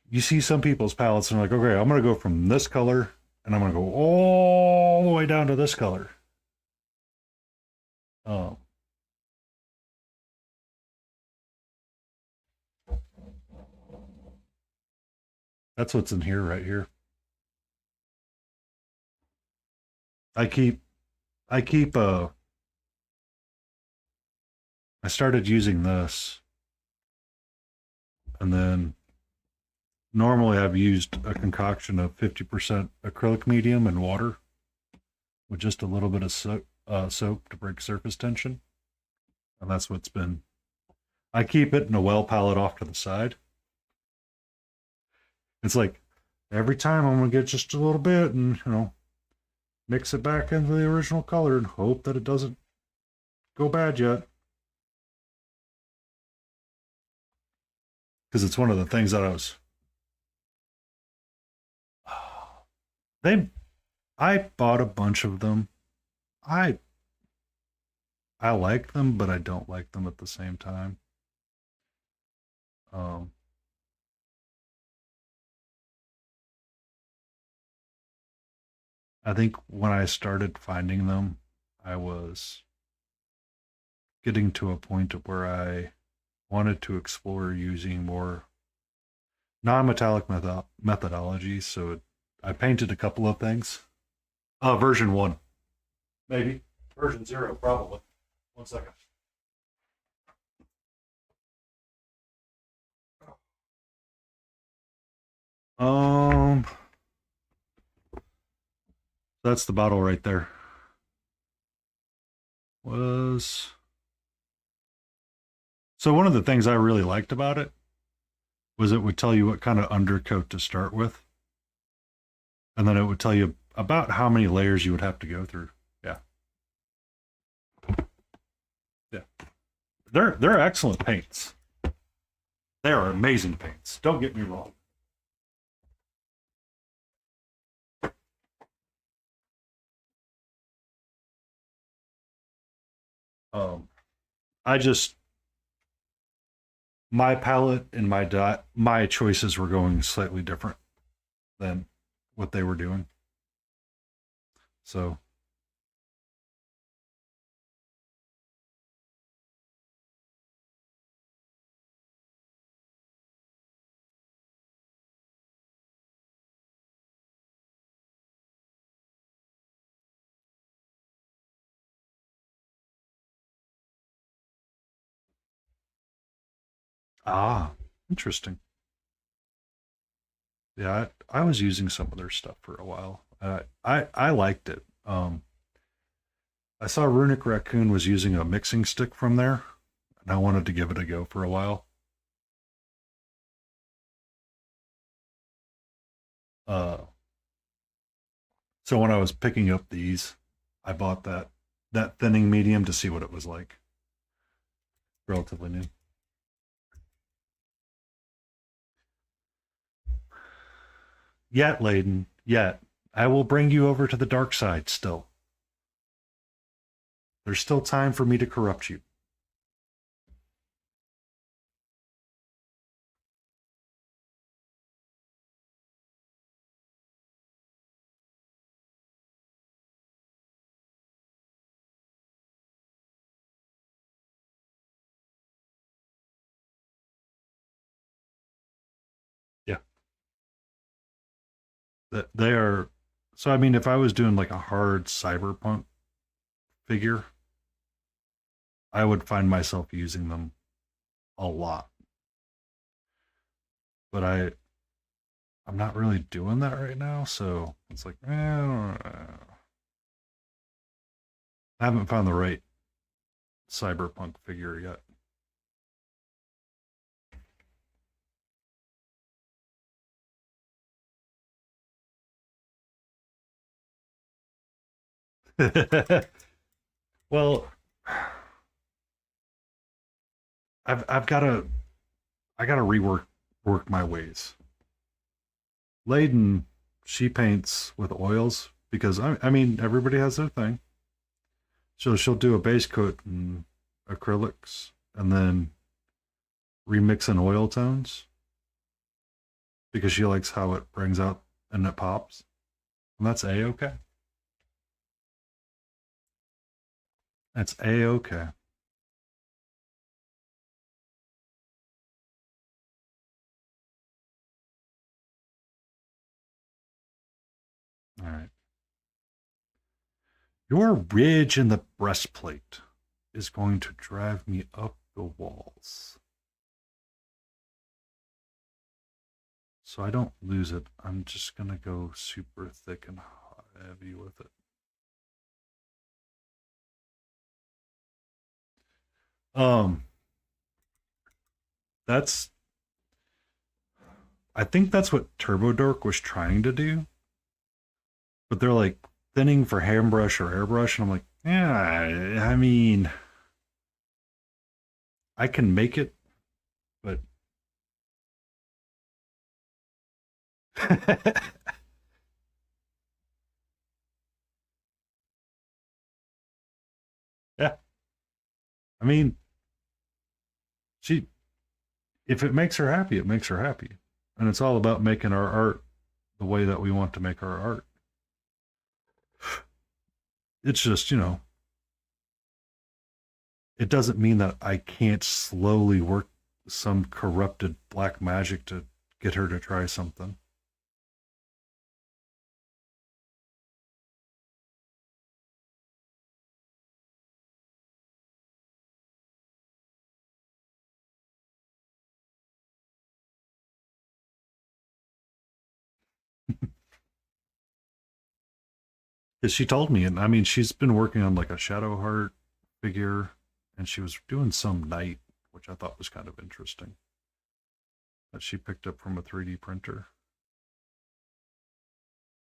S1: you see some people's palettes and you're like, okay, I'm going to go from this color and I'm going to go all the way down to this color. Um, that's what's in here right here. I keep I started using this, and then normally I've used a concoction of 50% acrylic medium and water with just a little bit of soap to break surface tension. And that's what's been, I keep it in a well palette off to the side. It's like every time I'm going to get just a little bit and, mix it back into the original color and hope that it doesn't go bad yet. Because it's one of the things that I bought a bunch of them. I like them, but I don't like them at the same time. Um, I think when I started finding them, I was getting to a point where I wanted to explore using more non-metallic methodologies. So I painted a couple of things. Version 1. Maybe. Version 0, probably. 1 second. That's the bottle right there. So one of the things I really liked about it was it would tell you what kind of undercoat to start with. And then it would tell you about how many layers you would have to go through. Yeah. Yeah. They're excellent paints. They are amazing paints. Don't get me wrong. Um, I just my palette and my choices were going slightly different than what they were doing. So interesting. Yeah, I was using some of their stuff for a while. I liked it. I saw Runic Raccoon was using a mixing stick from there, and I wanted to give it a go for a while. Uh, so when I was picking up these, I bought that thinning medium to see what it was like. Relatively new. Yet, Layden, yet. I will bring you over to the dark side still. There's still time for me to corrupt you. Yeah. They are. So, I mean, if I was doing like a hard cyberpunk figure, I would find myself using them a lot. But I'm not really doing that right now, so it's like, I haven't found the right cyberpunk figure yet. Well, I've got to I got to work my ways. Layden, she paints with oils because I mean everybody has their thing. So she'll do a base coat and acrylics and then remix in oil tones because she likes how it brings out and it pops. And that's a okay. That's a okay. All right. Your ridge in the breastplate is going to drive me up the walls. So I don't lose it. I'm just going to go super thick and heavy with it. Um, that's I think that's what Turbo Dork was trying to do, but they're like thinning for hairbrush or airbrush, and I'm like, yeah, I mean, I can make it, but yeah, I mean, she if it makes her happy, it makes her happy, and it's all about making our art the way that we want to make our art. It's just it doesn't mean that I can't slowly work some corrupted black magic to get her to try something. Because she told me, and I mean, she's been working on like a Shadow Heart figure, and she was doing some knight, which I thought was kind of interesting, that she picked up from a 3D printer.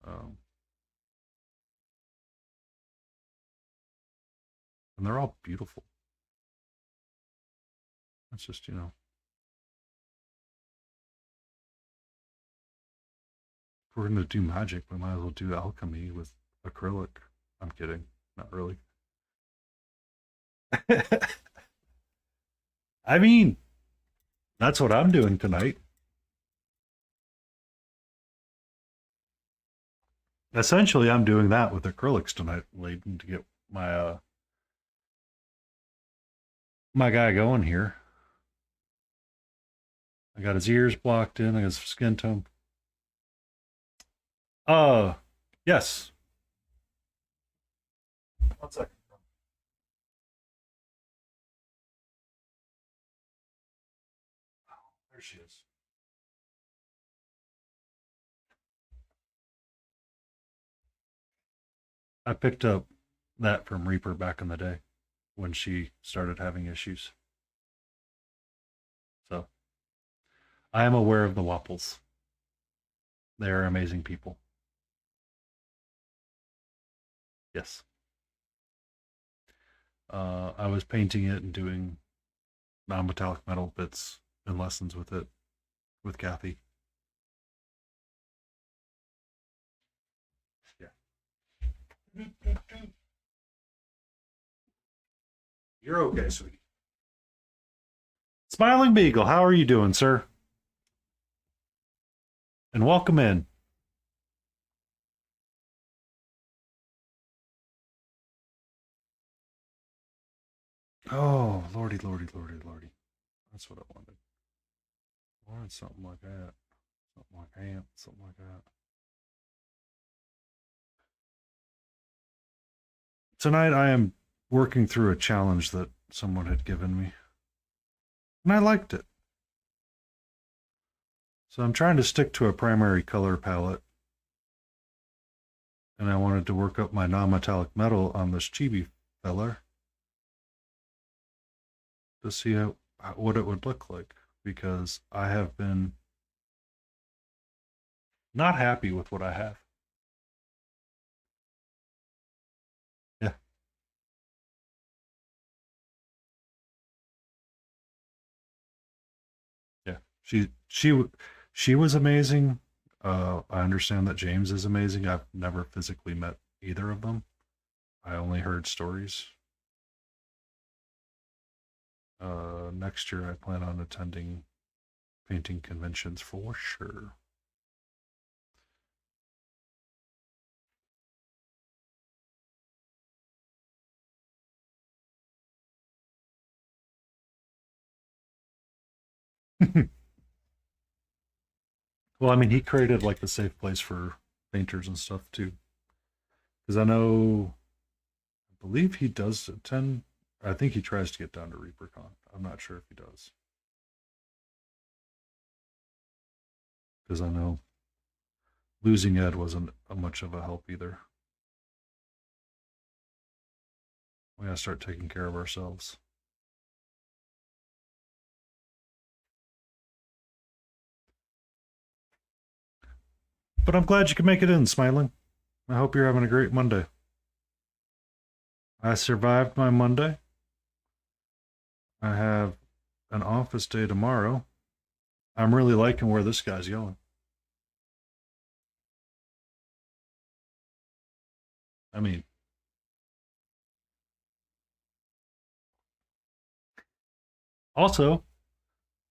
S1: Um, and they're all beautiful. It's just, if we're going to do magic, we might as well do alchemy with acrylic. I'm kidding. Not really. I mean, that's what I'm doing tonight. Essentially, I'm doing that with acrylics tonight, waiting to get my guy going here. I got his ears blocked in. I got his skin tone. Uh, yes. 1 second. There she is. I picked up that from Reaper back in the day when she started having issues. So I am aware of the Wapples. They are amazing people. Yes. I was painting it and doing non-metallic metal bits and lessons with it with Kathy. Yeah. You're okay, sweetie. Smiling Beagle, how are you doing, sir? And welcome in. Oh, lordy, lordy, lordy, lordy. That's what I wanted. I wanted something like that. Something like that. Something like that. Tonight I am working through a challenge that someone had given me. And I liked it. So I'm trying to stick to a primary color palette. And I wanted to work up my non-metallic metal on this chibi feller to see what it would look like. Because I have been not happy with what I have. Yeah. Yeah. She was amazing. I understand that James is amazing. I've never physically met either of them. I only heard stories. Next year, I plan on attending painting conventions for sure. Well, I mean, he created like the safe place for painters and stuff too. Because I believe he does attend. I think he tries to get down to ReaperCon. I'm not sure if he does. Because I know losing Ed wasn't much of a help either. We gotta start taking care of ourselves. But I'm glad you can make it in, Smiling. I hope you're having a great Monday. I survived my Monday. I have an office day tomorrow. I'm really liking where this guy's going. I mean, also,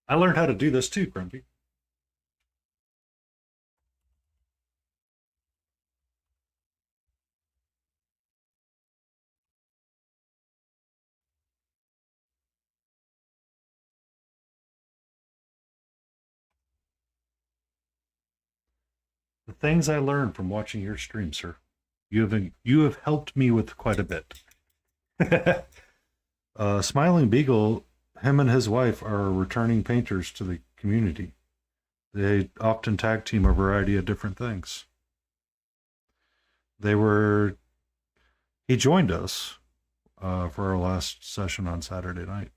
S1: I learned how to do this too, Grumpy. The things I learned from watching your stream, sir. You have helped me with quite a bit. Smiling Beagle, him and his wife are returning painters to the community. They often tag team a variety of different things. He joined us for our last session on Saturday night.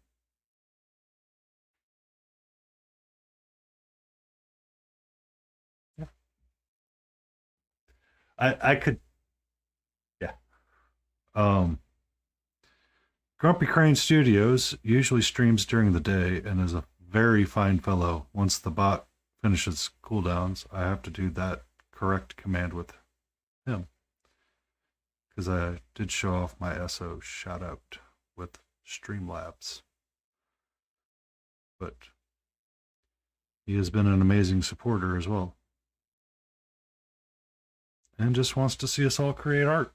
S1: Yeah. I could, yeah. GrumpCraneStudios usually streams during the day and is a very fine fellow. Once the bot finishes cooldowns, I have to do that correct command with him. Because I did show off my SO shout out with Streamlabs. But he has been an amazing supporter as well. And just wants to see us all create art.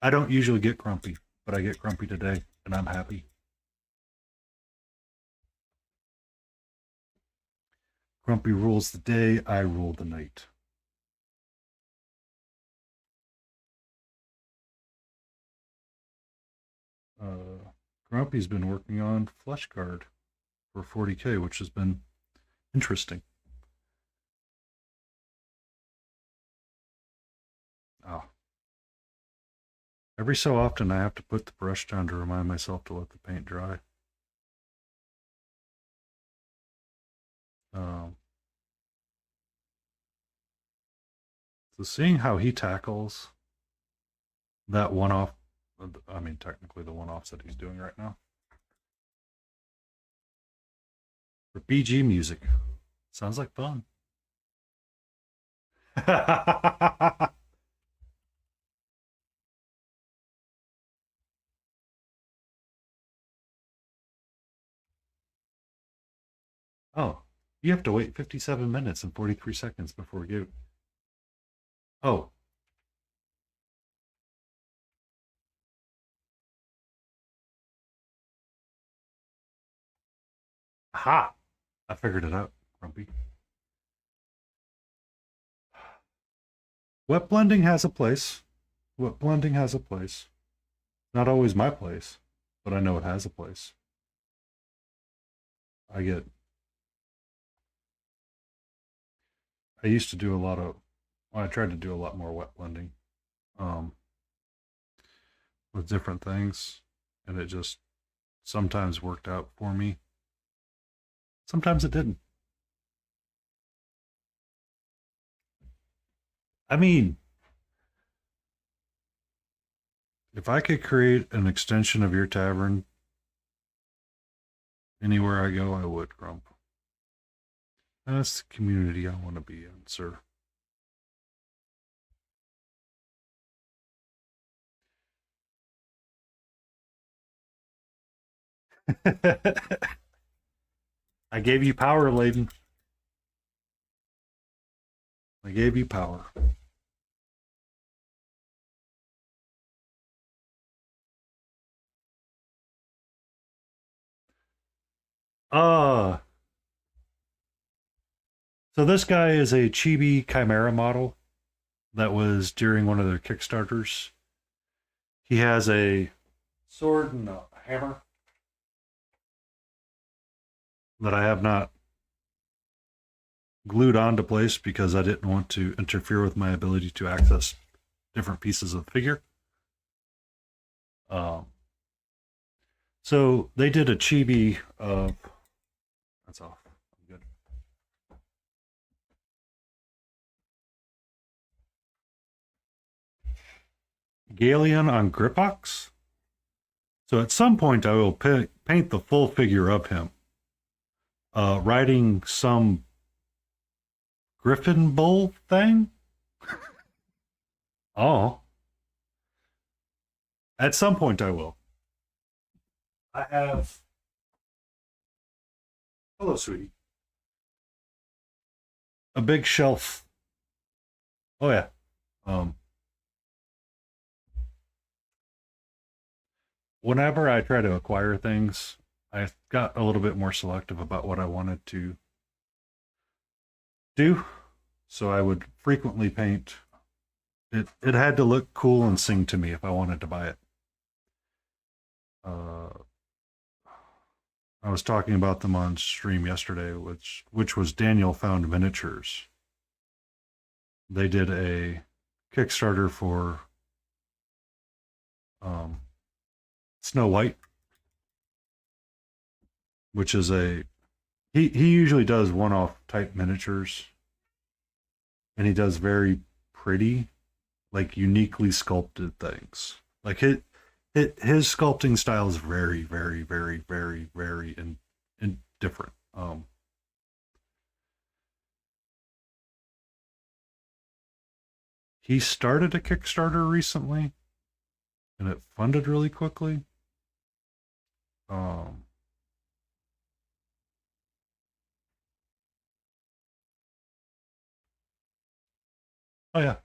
S1: I don't usually get grumpy, but I get grumpy today, and I'm happy. Grumpy rules the day, I rule the night. Grumpy's been working on Flesh Guard for 40k, which has been interesting. Oh. Every so often I have to put the brush down to remind myself to let the paint dry. So seeing how he tackles that one-off, I mean, technically the one-offs that he's doing right now. For BG music. Sounds like fun. Oh, you have to wait 57 minutes and 43 seconds before you. Oh. Ha! I figured it out, Grumpy. Wet blending has a place. Wet blending has a place. Not always my place, but I know it has a place. I used to do a lot of, well, I tried to do a lot more wet blending with different things, and it just sometimes worked out for me. Sometimes it didn't. I mean, if I could create an extension of your tavern anywhere I go, I would, Grump. That's the community I want to be in, sir. I gave you power, Layden. I gave you power. So this guy is a Chibi Chimera model that was during one of their Kickstarters. He has a sword and a hammer that I have not glued onto place because I didn't want to interfere with my ability to access different pieces of the figure. So they did a chibi of, that's off. I'm good. Galen on Gripox. So at some point I will paint the full figure of him, riding some griffin bull thing. Oh, at some point I will. I have. Hello, sweetie. A big shelf. Oh yeah. Whenever I try to acquire things, I got a little bit more selective about what I wanted to do. So I would frequently paint. It had to look cool and sing to me if I wanted to buy it. I was talking about them on stream yesterday, which was Daniel Found Miniatures. They did a Kickstarter for Snow White, which is he usually does one-off type miniatures, and he does very pretty, like uniquely sculpted things. Like his sculpting style is very, very, very, very, very and different. he started a Kickstarter recently, and it funded really quickly. Um, oh yeah,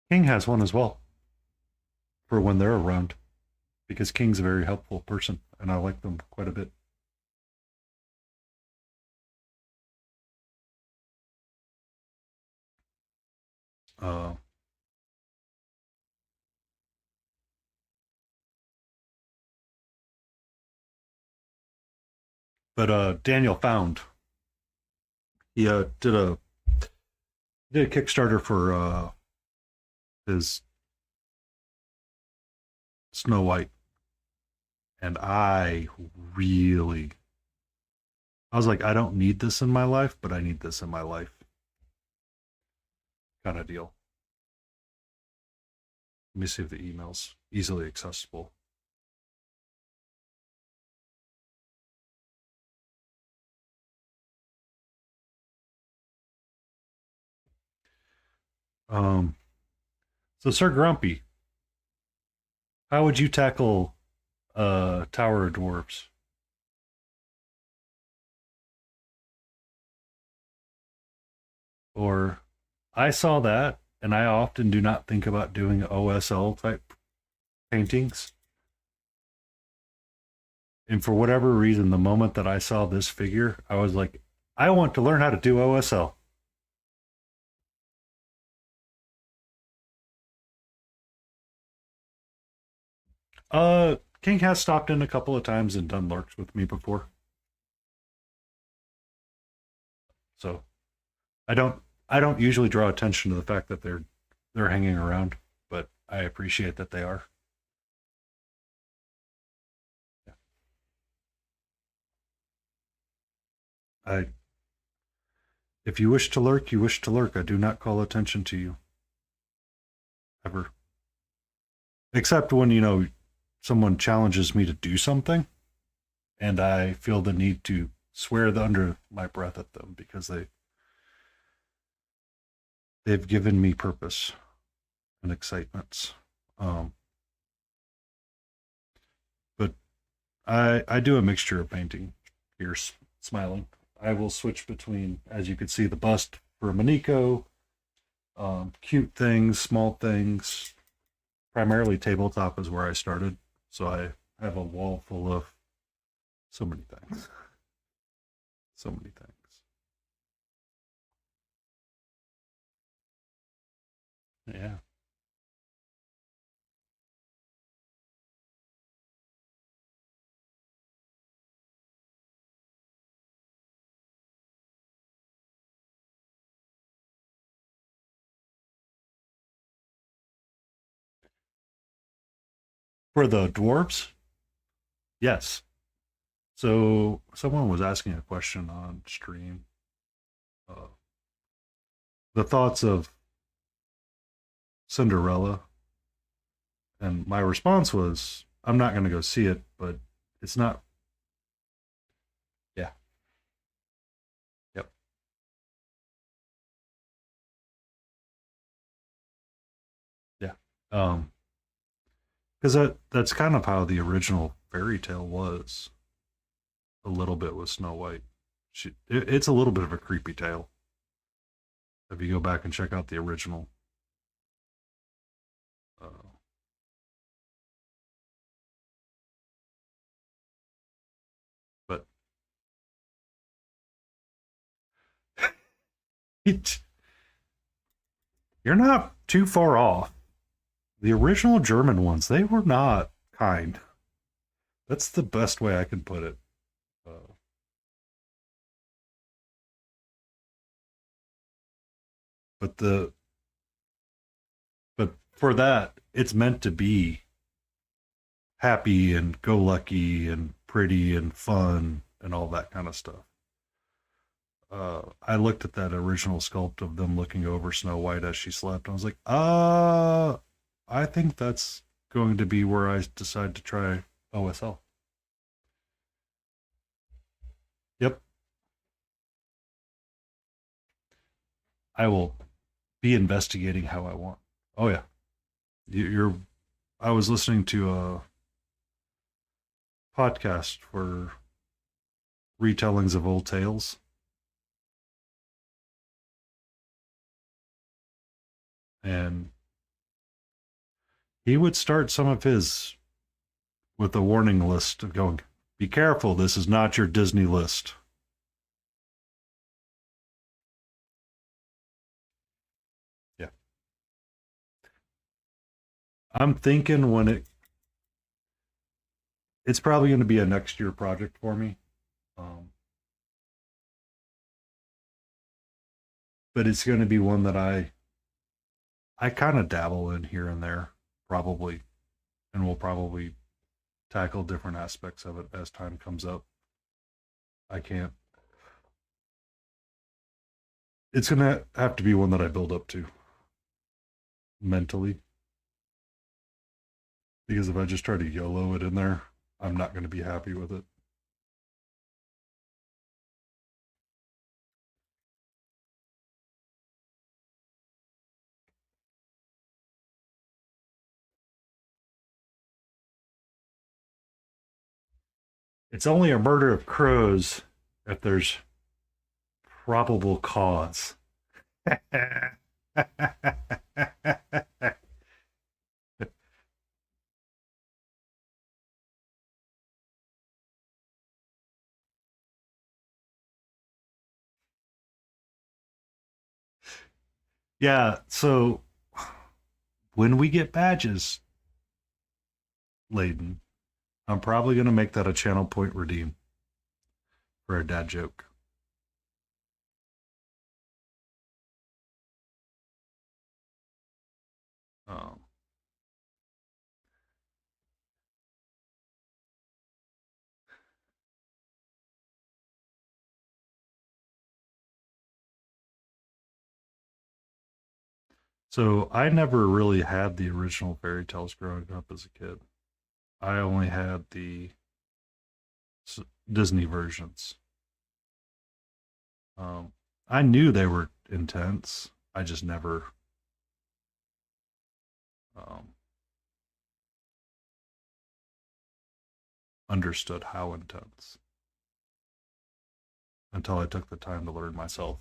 S1: King has one as well for when they're around because King's a very helpful person, and I like them quite a bit. Uh, but Daniel found he did a Kickstarter for his Snow White, and I was like, I don't need this in my life, but I need this in my life, kind of deal. Let me see if the email's easily accessible. Um, so Sir Grumpy, how would you tackle Tower of Dwarves? Or I saw that, and I often do not think about doing OSL type paintings. And for whatever reason, the moment that I saw this figure, I was like, I want to learn how to do OSL. King has stopped in a couple of times and done lurks with me before. So I don't usually draw attention to the fact that they're hanging around, but I appreciate that they are. Yeah. I If you wish to lurk, you wish to lurk. I do not call attention to you ever. Except when, someone challenges me to do something and I feel the need to swear under my breath at them because they've given me purpose and excitements. But I do a mixture of painting. Here, smiling. I will switch between, as you can see, the bust for Maniko, cute things, small things. Primarily tabletop is where I started, so I have a wall full of so many things. So many things. Yeah. For the dwarves, yes. So someone was asking a question on stream. Uh, the thoughts of Cinderella, and my response was, I'm not going to go see it, but it's not. Yeah. Yep. Yeah. Because that's kind of how the original fairy tale was. A little bit with Snow White. It's a little bit of a creepy tale if you go back and check out the original. Uh, but it, you're not too far off. The original German ones, they were not kind. That's the best way I can put it. Uh, but the but for that, it's meant to be happy and go lucky and pretty and fun and all that kind of stuff. I looked at that original sculpt of them looking over Snow White as she slept. I was like, I think that's going to be where I decide to try OSL. Yep. I will be investigating how I want. Oh yeah, you're. I was listening to a podcast for retellings of old tales, and he would start some of his with a warning list of going, "Be careful, this is not your Disney list." Yeah, I'm thinking it's probably going to be a next year project for me. Um, but it's going to be one that I kind of dabble in here and there, probably, and we'll probably tackle different aspects of it as time comes up. I can't. It's going to have to be one that I build up to mentally, because if I just try to YOLO it in there, I'm not going to be happy with it. It's only a murder of crows if there's probable cause. Yeah, so when we get badges laden, I'm probably going to make that a channel point redeem for a dad joke. Um, so I never really had the original fairy tales growing up as a kid. I only had the Disney versions. Um, I knew they were intense. I just never um, understood how intense until I took the time to learn myself.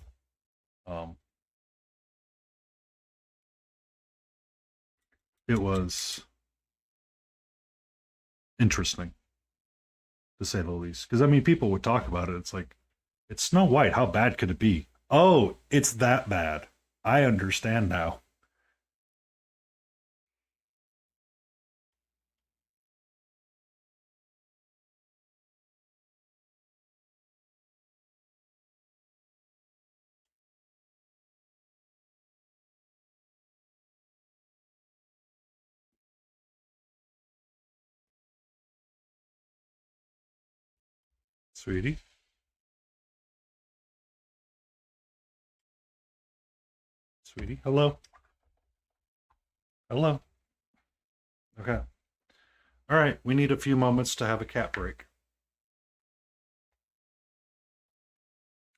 S1: Um, it was interesting to say the least. Because I mean, people would talk about it. It's like, it's Snow White. How bad could it be? Oh, it's that bad. I understand now. Sweetie, sweetie, hello, hello. Okay. All right. We need a few moments to have a cat break.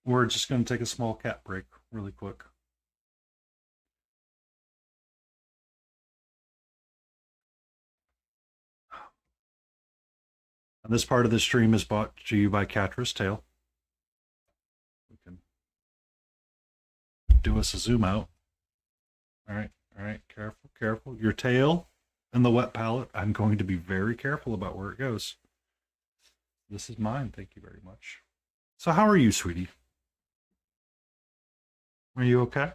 S1: We're just going to take a small cat break really quick. And this part of the stream is brought to you by Catra's Tail. We can do us a zoom out. All right. All right. Careful, careful. Your tail and the wet palette. I'm going to be very careful about where it goes. This is mine. Thank you very much. So, how are you, sweetie? Are you okay?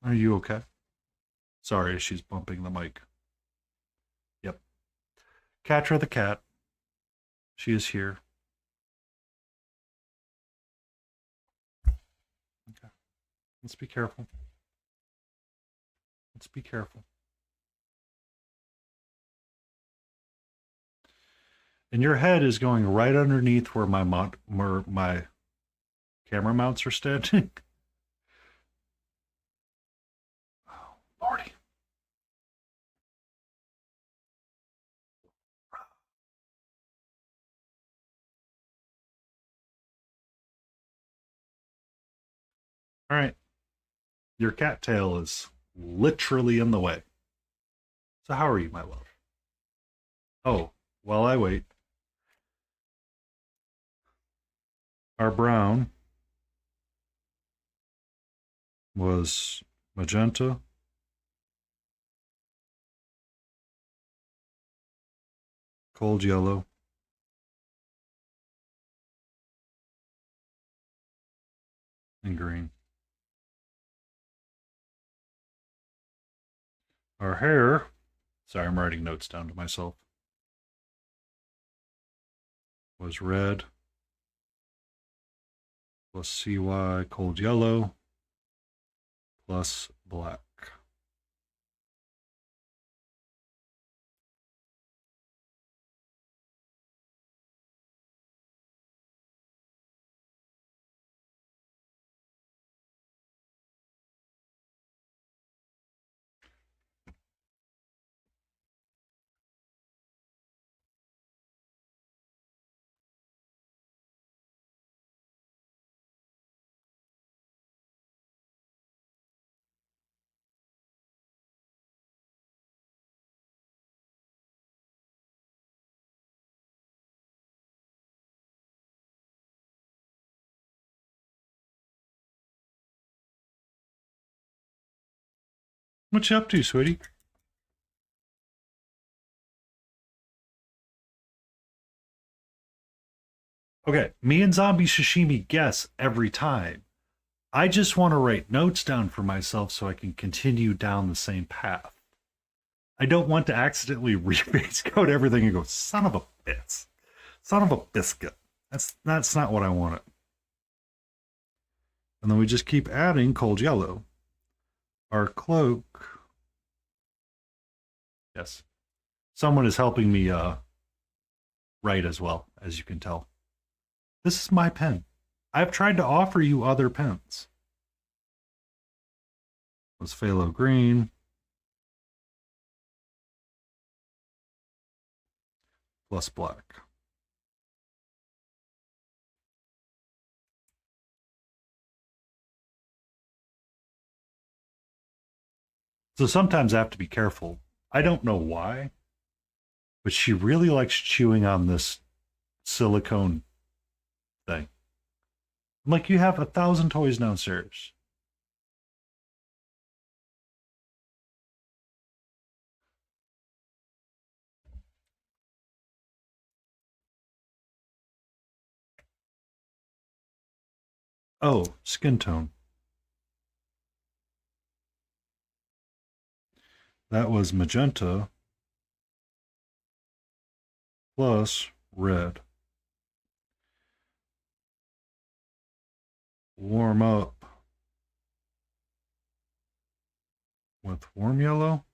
S1: Are you okay? Sorry, she's bumping the mic. Yep. Catra the cat. She is here. Okay. Let's be careful. Let's be careful. And your head is going right underneath where my camera mounts are standing. Oh, Lordy. All right. Your cattail is literally in the way. So how are you, my love? Oh, while I wait, our brown was magenta, cold yellow, and green. Our hair, sorry, I'm writing notes down to myself, was red plus CY cold yellow plus black. What you up to, sweetie? Okay, me and Zombie Sashimi guess every time. I just want to write notes down for myself so I can continue down the same path. I don't want to accidentally rebase code everything and go, son of a bitch. Son of a biscuit. That's not what I wanted. And then we just keep adding cold yellow. Our cloak. Yes. Someone is helping me write as well, as you can tell. This is my pen. I've tried to offer you other pens. Was phthalo green plus black. So sometimes I have to be careful. I don't know why, but she really likes chewing on this silicone thing. I'm like, you have 1,000 toys downstairs. Oh, skin tone. That was magenta plus red. Warm up with warm yellow.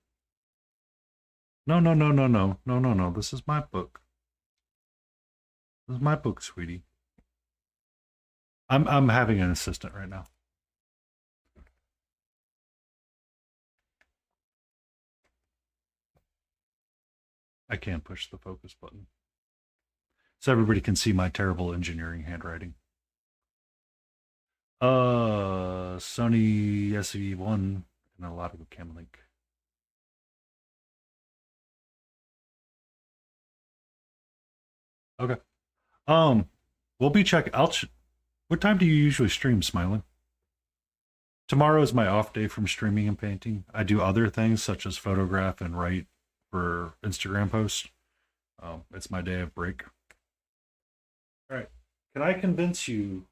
S1: No, no, no, no, no, no, no, no. This is my book. This is my book, sweetie. I'm having an assistant right now. I can't push the focus button. So everybody can see my terrible engineering handwriting. Sony SV1 and a lot of Camlink. Okay. We'll be checking. What time do you usually stream, Smiling? Tomorrow is my off day from streaming and painting. I do other things such as photograph and write for Instagram posts. It's my day of break. All right. Can I convince you?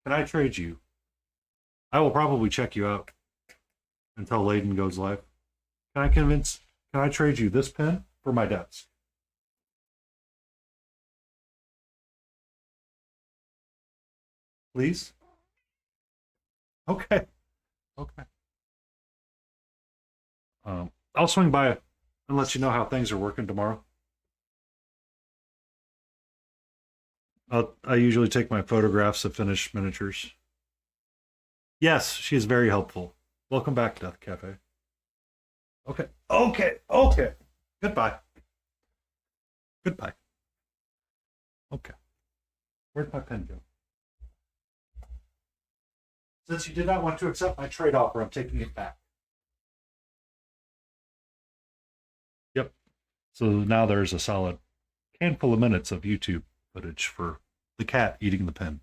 S1: Can I trade you? I will probably check you out until Layden goes live. Can I trade you this pen for my desk? Please? Okay. Okay. I'll swing by and let you know how things are working tomorrow. I usually take my photographs of finished miniatures. Yes, she is very helpful. Welcome back, Death Cafe. Okay. Okay. Okay. Goodbye. Goodbye. Okay. Where'd my pen go? Since you did not want to accept my trade offer, I'm taking it back. Yep. So now there's a solid handful of minutes of YouTube footage for the cat eating the pen.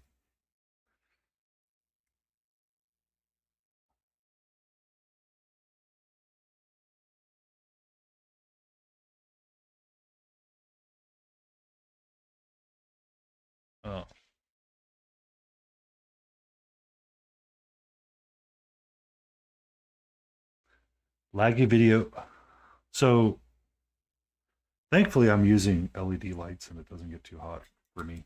S1: Oh. Laggy video. So thankfully I'm using LED lights and it doesn't get too hot for me.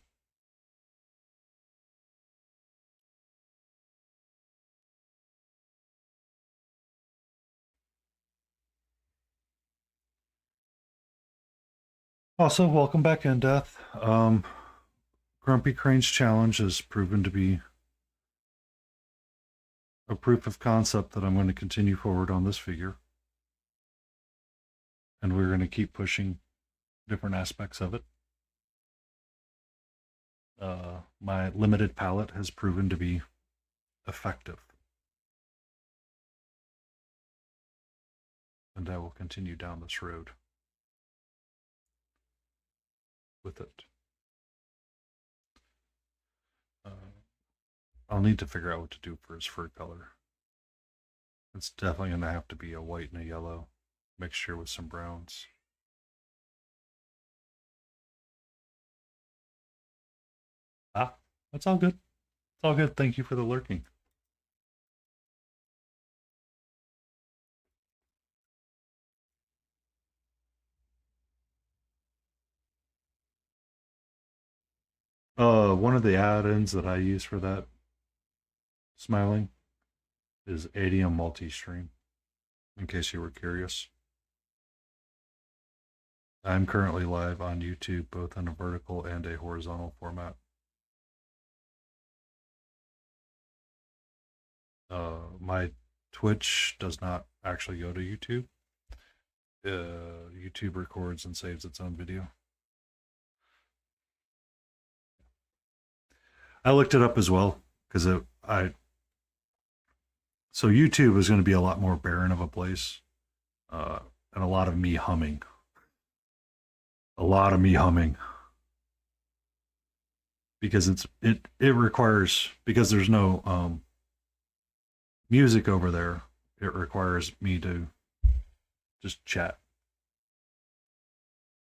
S1: Also, welcome back in, Death. Grumpy Crane's challenge has proven to be a proof of concept that I'm going to continue forward on this figure. And we're going to keep pushing different aspects of it. My limited palette has proven to be effective. And I will continue down this road with it. I'll need to figure out what to do for his fur color. It's definitely going to have to be a white and a yellow mixture with some browns. Ah, that's all good. It's all good. Thank you for the lurking. One of the add-ins that I use for that smiling is Adium Multi-Stream, in case you were curious. I'm currently live on YouTube, both in a vertical and a horizontal format. My Twitch does not actually go to YouTube. YouTube records and saves its own video. I looked it up as well because so YouTube is going to be a lot more barren of a place, and a lot of me humming. Because it requires, because there's no music over there, it requires me to just chat.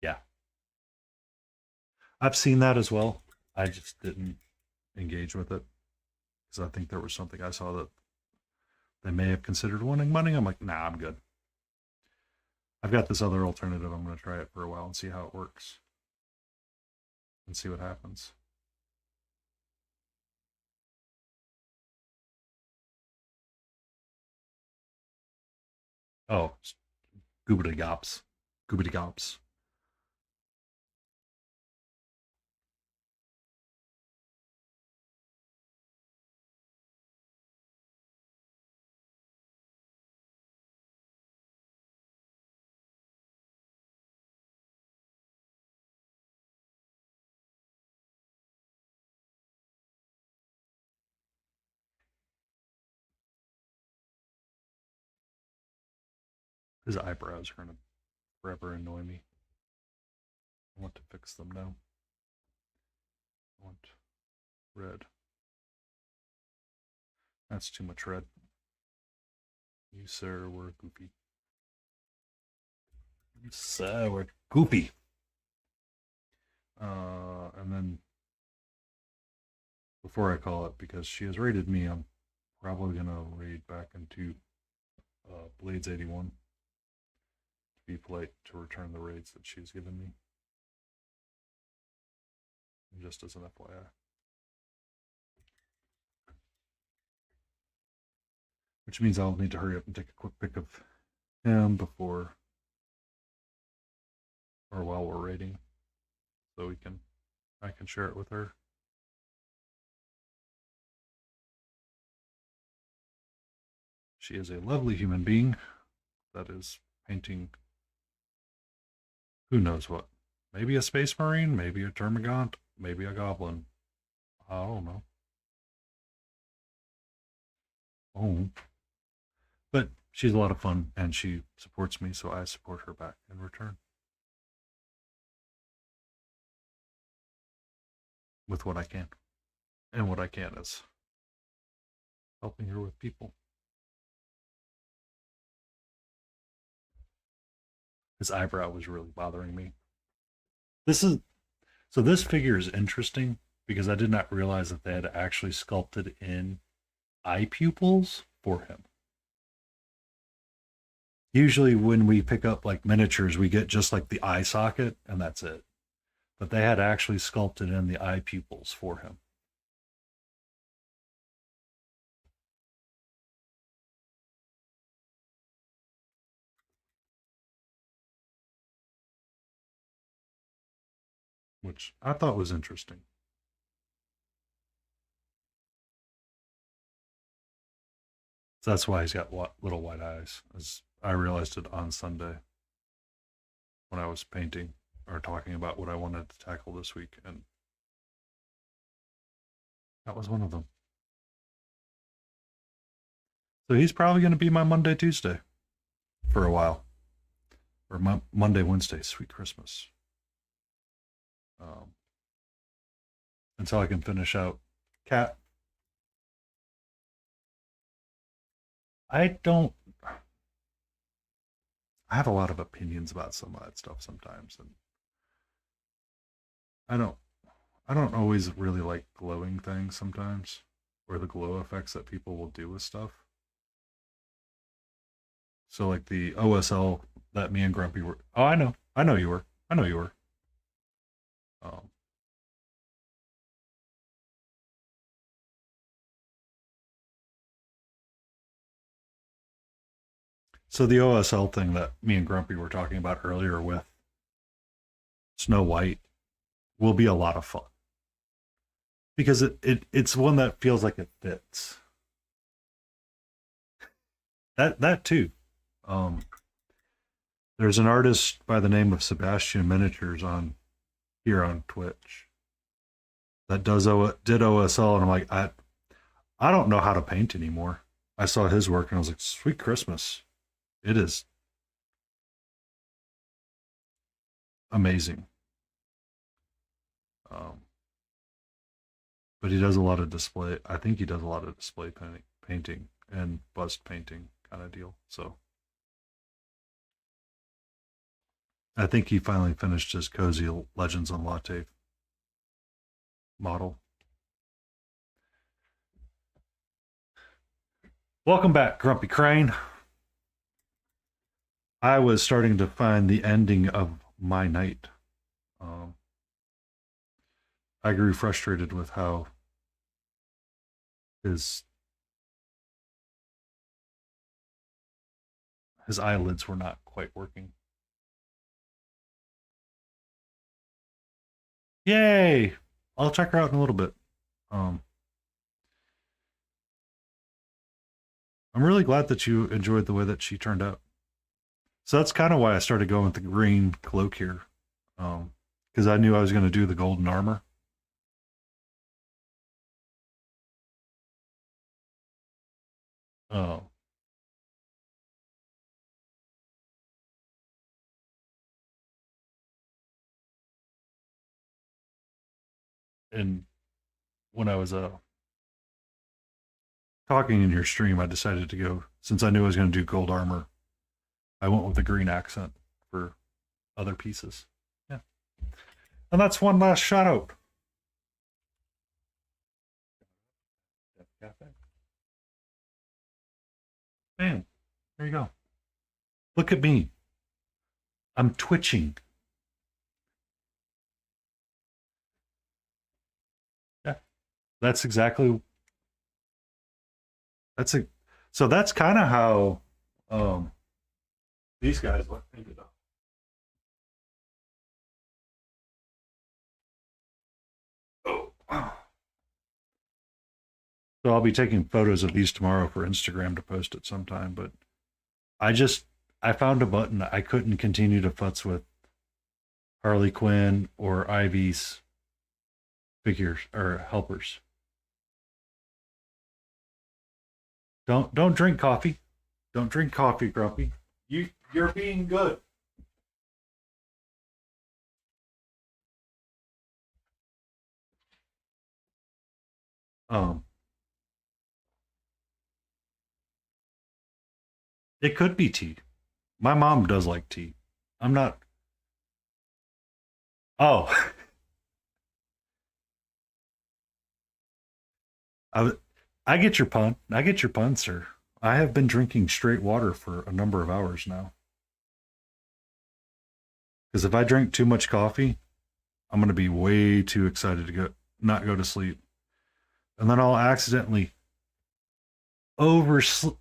S1: Yeah. I've seen that as well. I just didn't engage with it because I think there was something I saw that they may have considered wanting money. I'm like, nah, I'm good. I've got this other alternative. I'm going to try it for a while and see how it works and see what happens. Oh, goobity gops. Goobity gops. His eyebrows are going to forever annoy me. I want to fix them now. I want red. That's too much red. You, sir, were goofy. You, sir, were goofy. And then before I call it, because she has raided me, I'm probably going to raid back into Blades 81 to be polite, to return the raids that she's given me. Just as an FYI. Which means I'll need to hurry up and take a quick pic of him before or while we're raiding, so I can share it with her. She is a lovely human being that is painting who knows what. Maybe a space marine, maybe a termagant, maybe a goblin. I don't know. home. But she's a lot of fun and she supports me, so I support her back in return with what I can. And what I can is helping her with people. His eyebrow was really bothering me. This is so this figure is interesting because I did not realize that they had actually sculpted in eye pupils for him. Usually when we pick up like miniatures, we get just like the eye socket and that's it. But they had actually sculpted in the eye pupils for him. Which I thought was interesting. So that's why he's got little white eyes. As I realized it on Sunday when I was painting or talking about what I wanted to tackle this week, and that was one of them. So he's probably going to be my Monday, Tuesday for a while, or Monday, Wednesday, sweet Christmas, um, until I can finish out Cat. I don't. I have a lot of opinions about some of that stuff sometimes, and I don't. I don't always really like glowing things sometimes, or the glow effects that people will do with stuff. So like the OSL that me and Grumpy were. Oh, I know you were. I know you were. Um, so the OSL thing that me and Grumpy were talking about earlier with Snow White will be a lot of fun because it's one that feels like it fits. That too. Um, there's an artist by the name of Sebastian Miniatures on here on Twitch that did OSL, and I'm like, I don't know how to paint anymore. I saw his work and I was like, sweet Christmas. It is amazing. Um, but he does a lot of display. I think he does a lot of display painting and bust painting kind of deal. So I think he finally finished his Cozy Legends on Latte model. Welcome back, Grumpy Crane. I was starting to find the ending of my night. Um, I grew frustrated with how his his eyelids were not quite working. Yay! I'll check her out in a little bit. Um, I'm really glad that you enjoyed the way that she turned out. So that's kind of why I started going with the green cloak here, because I knew I was going to do the golden armor. Oh, and when I was talking in your stream, I decided to go since I knew I was going to do gold armor. I went with the green accent for other pieces. Yeah, and that's one last shout out. Man, there you go. Look at me. I'm twitching. Yeah, that's exactly. That's a. So that's kind of how um, these guys look painted up. Oh. So I'll be taking photos of these tomorrow for Instagram to post at some time. But I just I found a button I couldn't continue to futz with Harley Quinn or Ivy's figures or helpers. Don't drink coffee. Don't drink coffee, Grumpy. You're being good. Um, it could be tea. My mom does like tea. I'm not. Oh, I I get your pun. I get your pun, sir. I have been drinking straight water for a number of hours now. Because if I drink too much coffee, I'm gonna be way too excited to not go to sleep, and then I'll accidentally oversleep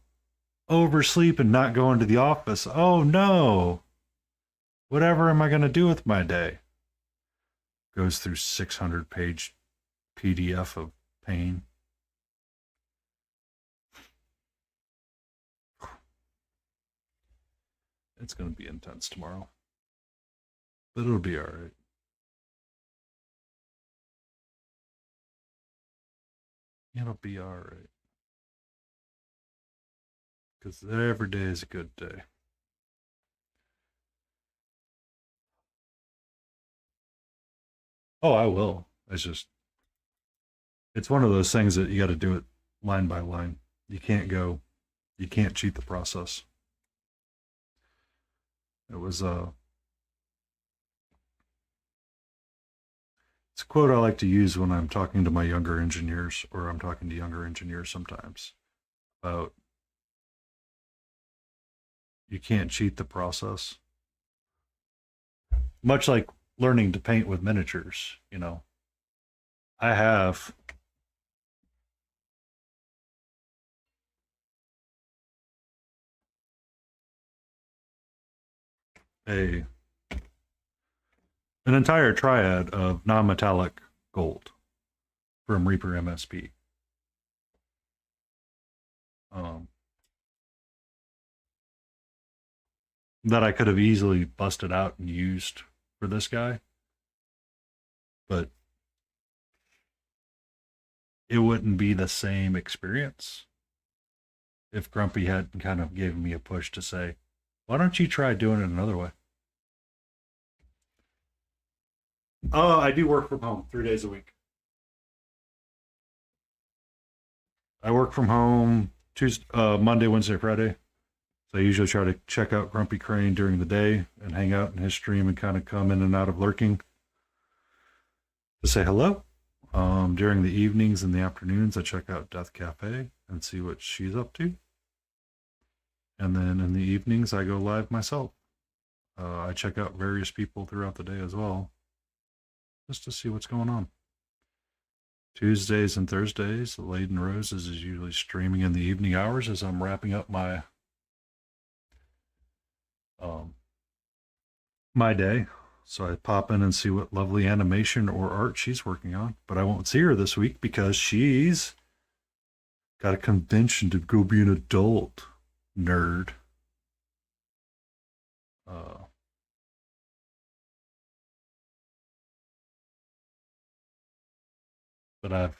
S1: oversleep and not go into the office. Oh no! Whatever am I gonna do with my day? Goes through 600-page PDF of pain. It's gonna be intense tomorrow, but it'll be all right. It'll be all right. Because every day is a good day. Oh, I will. It's one of those things that you got to do it line by line. You can't go, you can't cheat the process. It was it's a quote I like to use when I'm talking to my younger engineers, or I'm talking to younger engineers sometimes, about you can't cheat the process. Much like learning to paint with miniatures, I have a an entire triad of non-metallic gold from Reaper MSP. Um, that I could have easily busted out and used for this guy, but it wouldn't be the same experience if Grumpy hadn't kind of given me a push to say, why don't you try doing it another way? Oh, I do work from home 3 days a week. I work from home Tuesday, Monday, Wednesday, Friday. So I usually try to check out Grumpy Crane during the day and hang out in his stream and kind of come in and out of lurking to say hello. During the evenings and the afternoons, I check out Death Cafe and see what she's up to. And then in the evenings, I go live myself. I check out various people throughout the day as well, just to see what's going on. Tuesdays and Thursdays, Laden Roses is usually streaming in the evening hours as I'm wrapping up my day. So I pop in and see what lovely animation or art she's working on. But I won't see her this week because she's got a convention to go be an adult nerd. But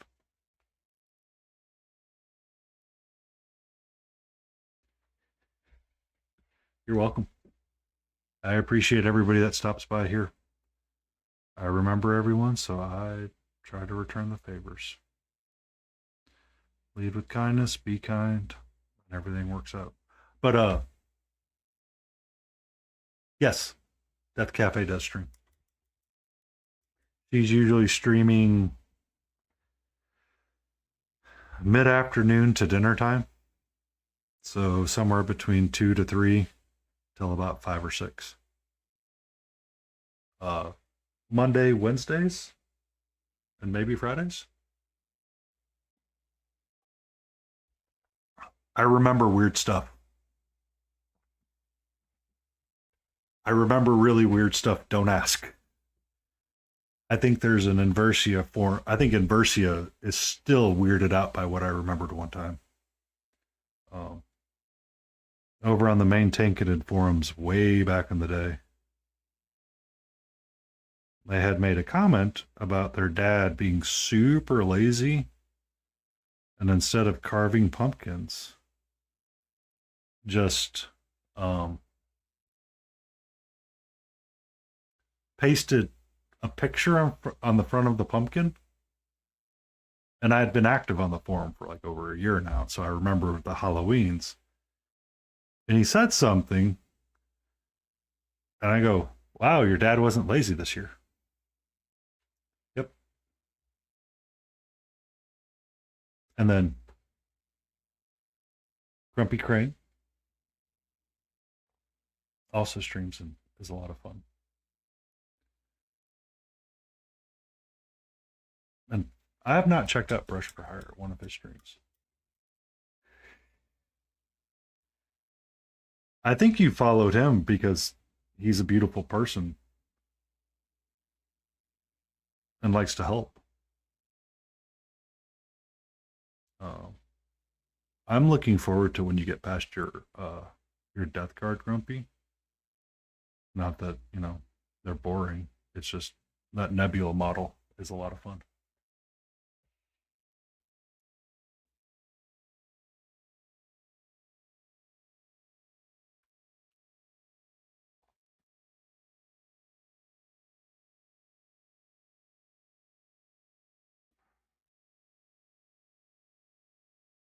S1: you're welcome. I appreciate everybody that stops by here. I remember everyone, so I try to return the favors. Lead with kindness, be kind, and everything works out. But yes, Death Cafe does stream. She's usually streaming mid-afternoon to dinner time. So somewhere between 2 to 3 till about 5 or 6. Monday, Wednesdays, and maybe Fridays. I remember weird stuff. I remember really weird stuff. Don't ask. I think there's an Inversia form. I think Inversia is still weirded out by what I remembered one time. Over on the main Tankated forums way back in the day, they had made a comment about their dad being super lazy, and instead of carving pumpkins, just pasted a picture on the front of the pumpkin. And I had been active on the forum for like over a year now, so I remember the Halloweens. And he said something, and I go, wow, your dad wasn't lazy this year. Yep. And then Grumpy Crane also streams and is a lot of fun. And I have not checked out Brush for Hire, one of his streams. I think you followed him because he's a beautiful person and likes to help. I'm looking forward to when you get past your death card, Grumpy. Not that, you know, they're boring. It's just that Nebula model is a lot of fun.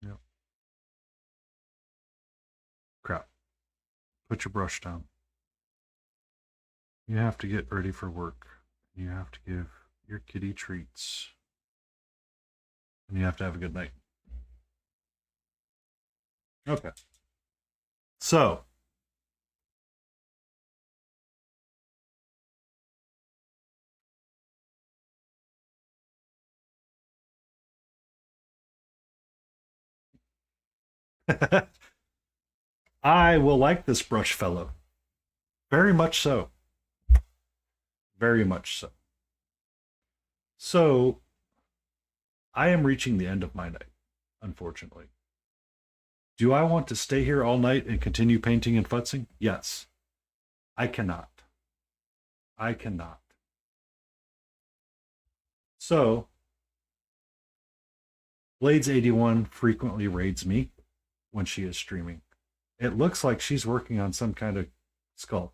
S1: Yeah. Crap. Put your brush down. You have to get ready for work. You have to give your kitty treats. And you have to have a good night. Okay. So, I will like this brush fellow. Very much so. Very much so. So, I am reaching the end of my night, unfortunately. Do I want to stay here all night and continue painting and futzing? Yes. I cannot. I cannot. So, Blades81 frequently raids me when she is streaming. It looks like she's working on some kind of skull.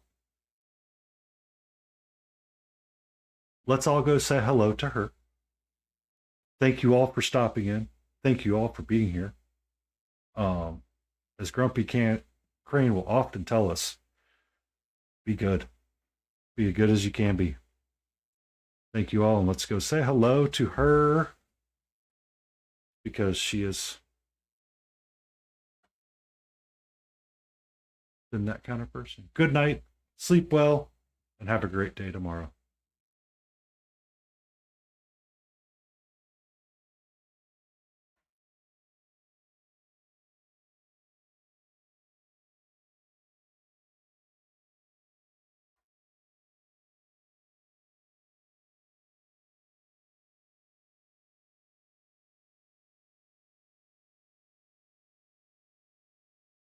S1: Let's all go say hello to her. Thank you all for stopping in. Thank you all for being here. As Crane will often tell us, be good. Be as good as you can be. Thank you all, and let's go say hello to her because she has been that kind of person. Good night, sleep well, and have a great day tomorrow.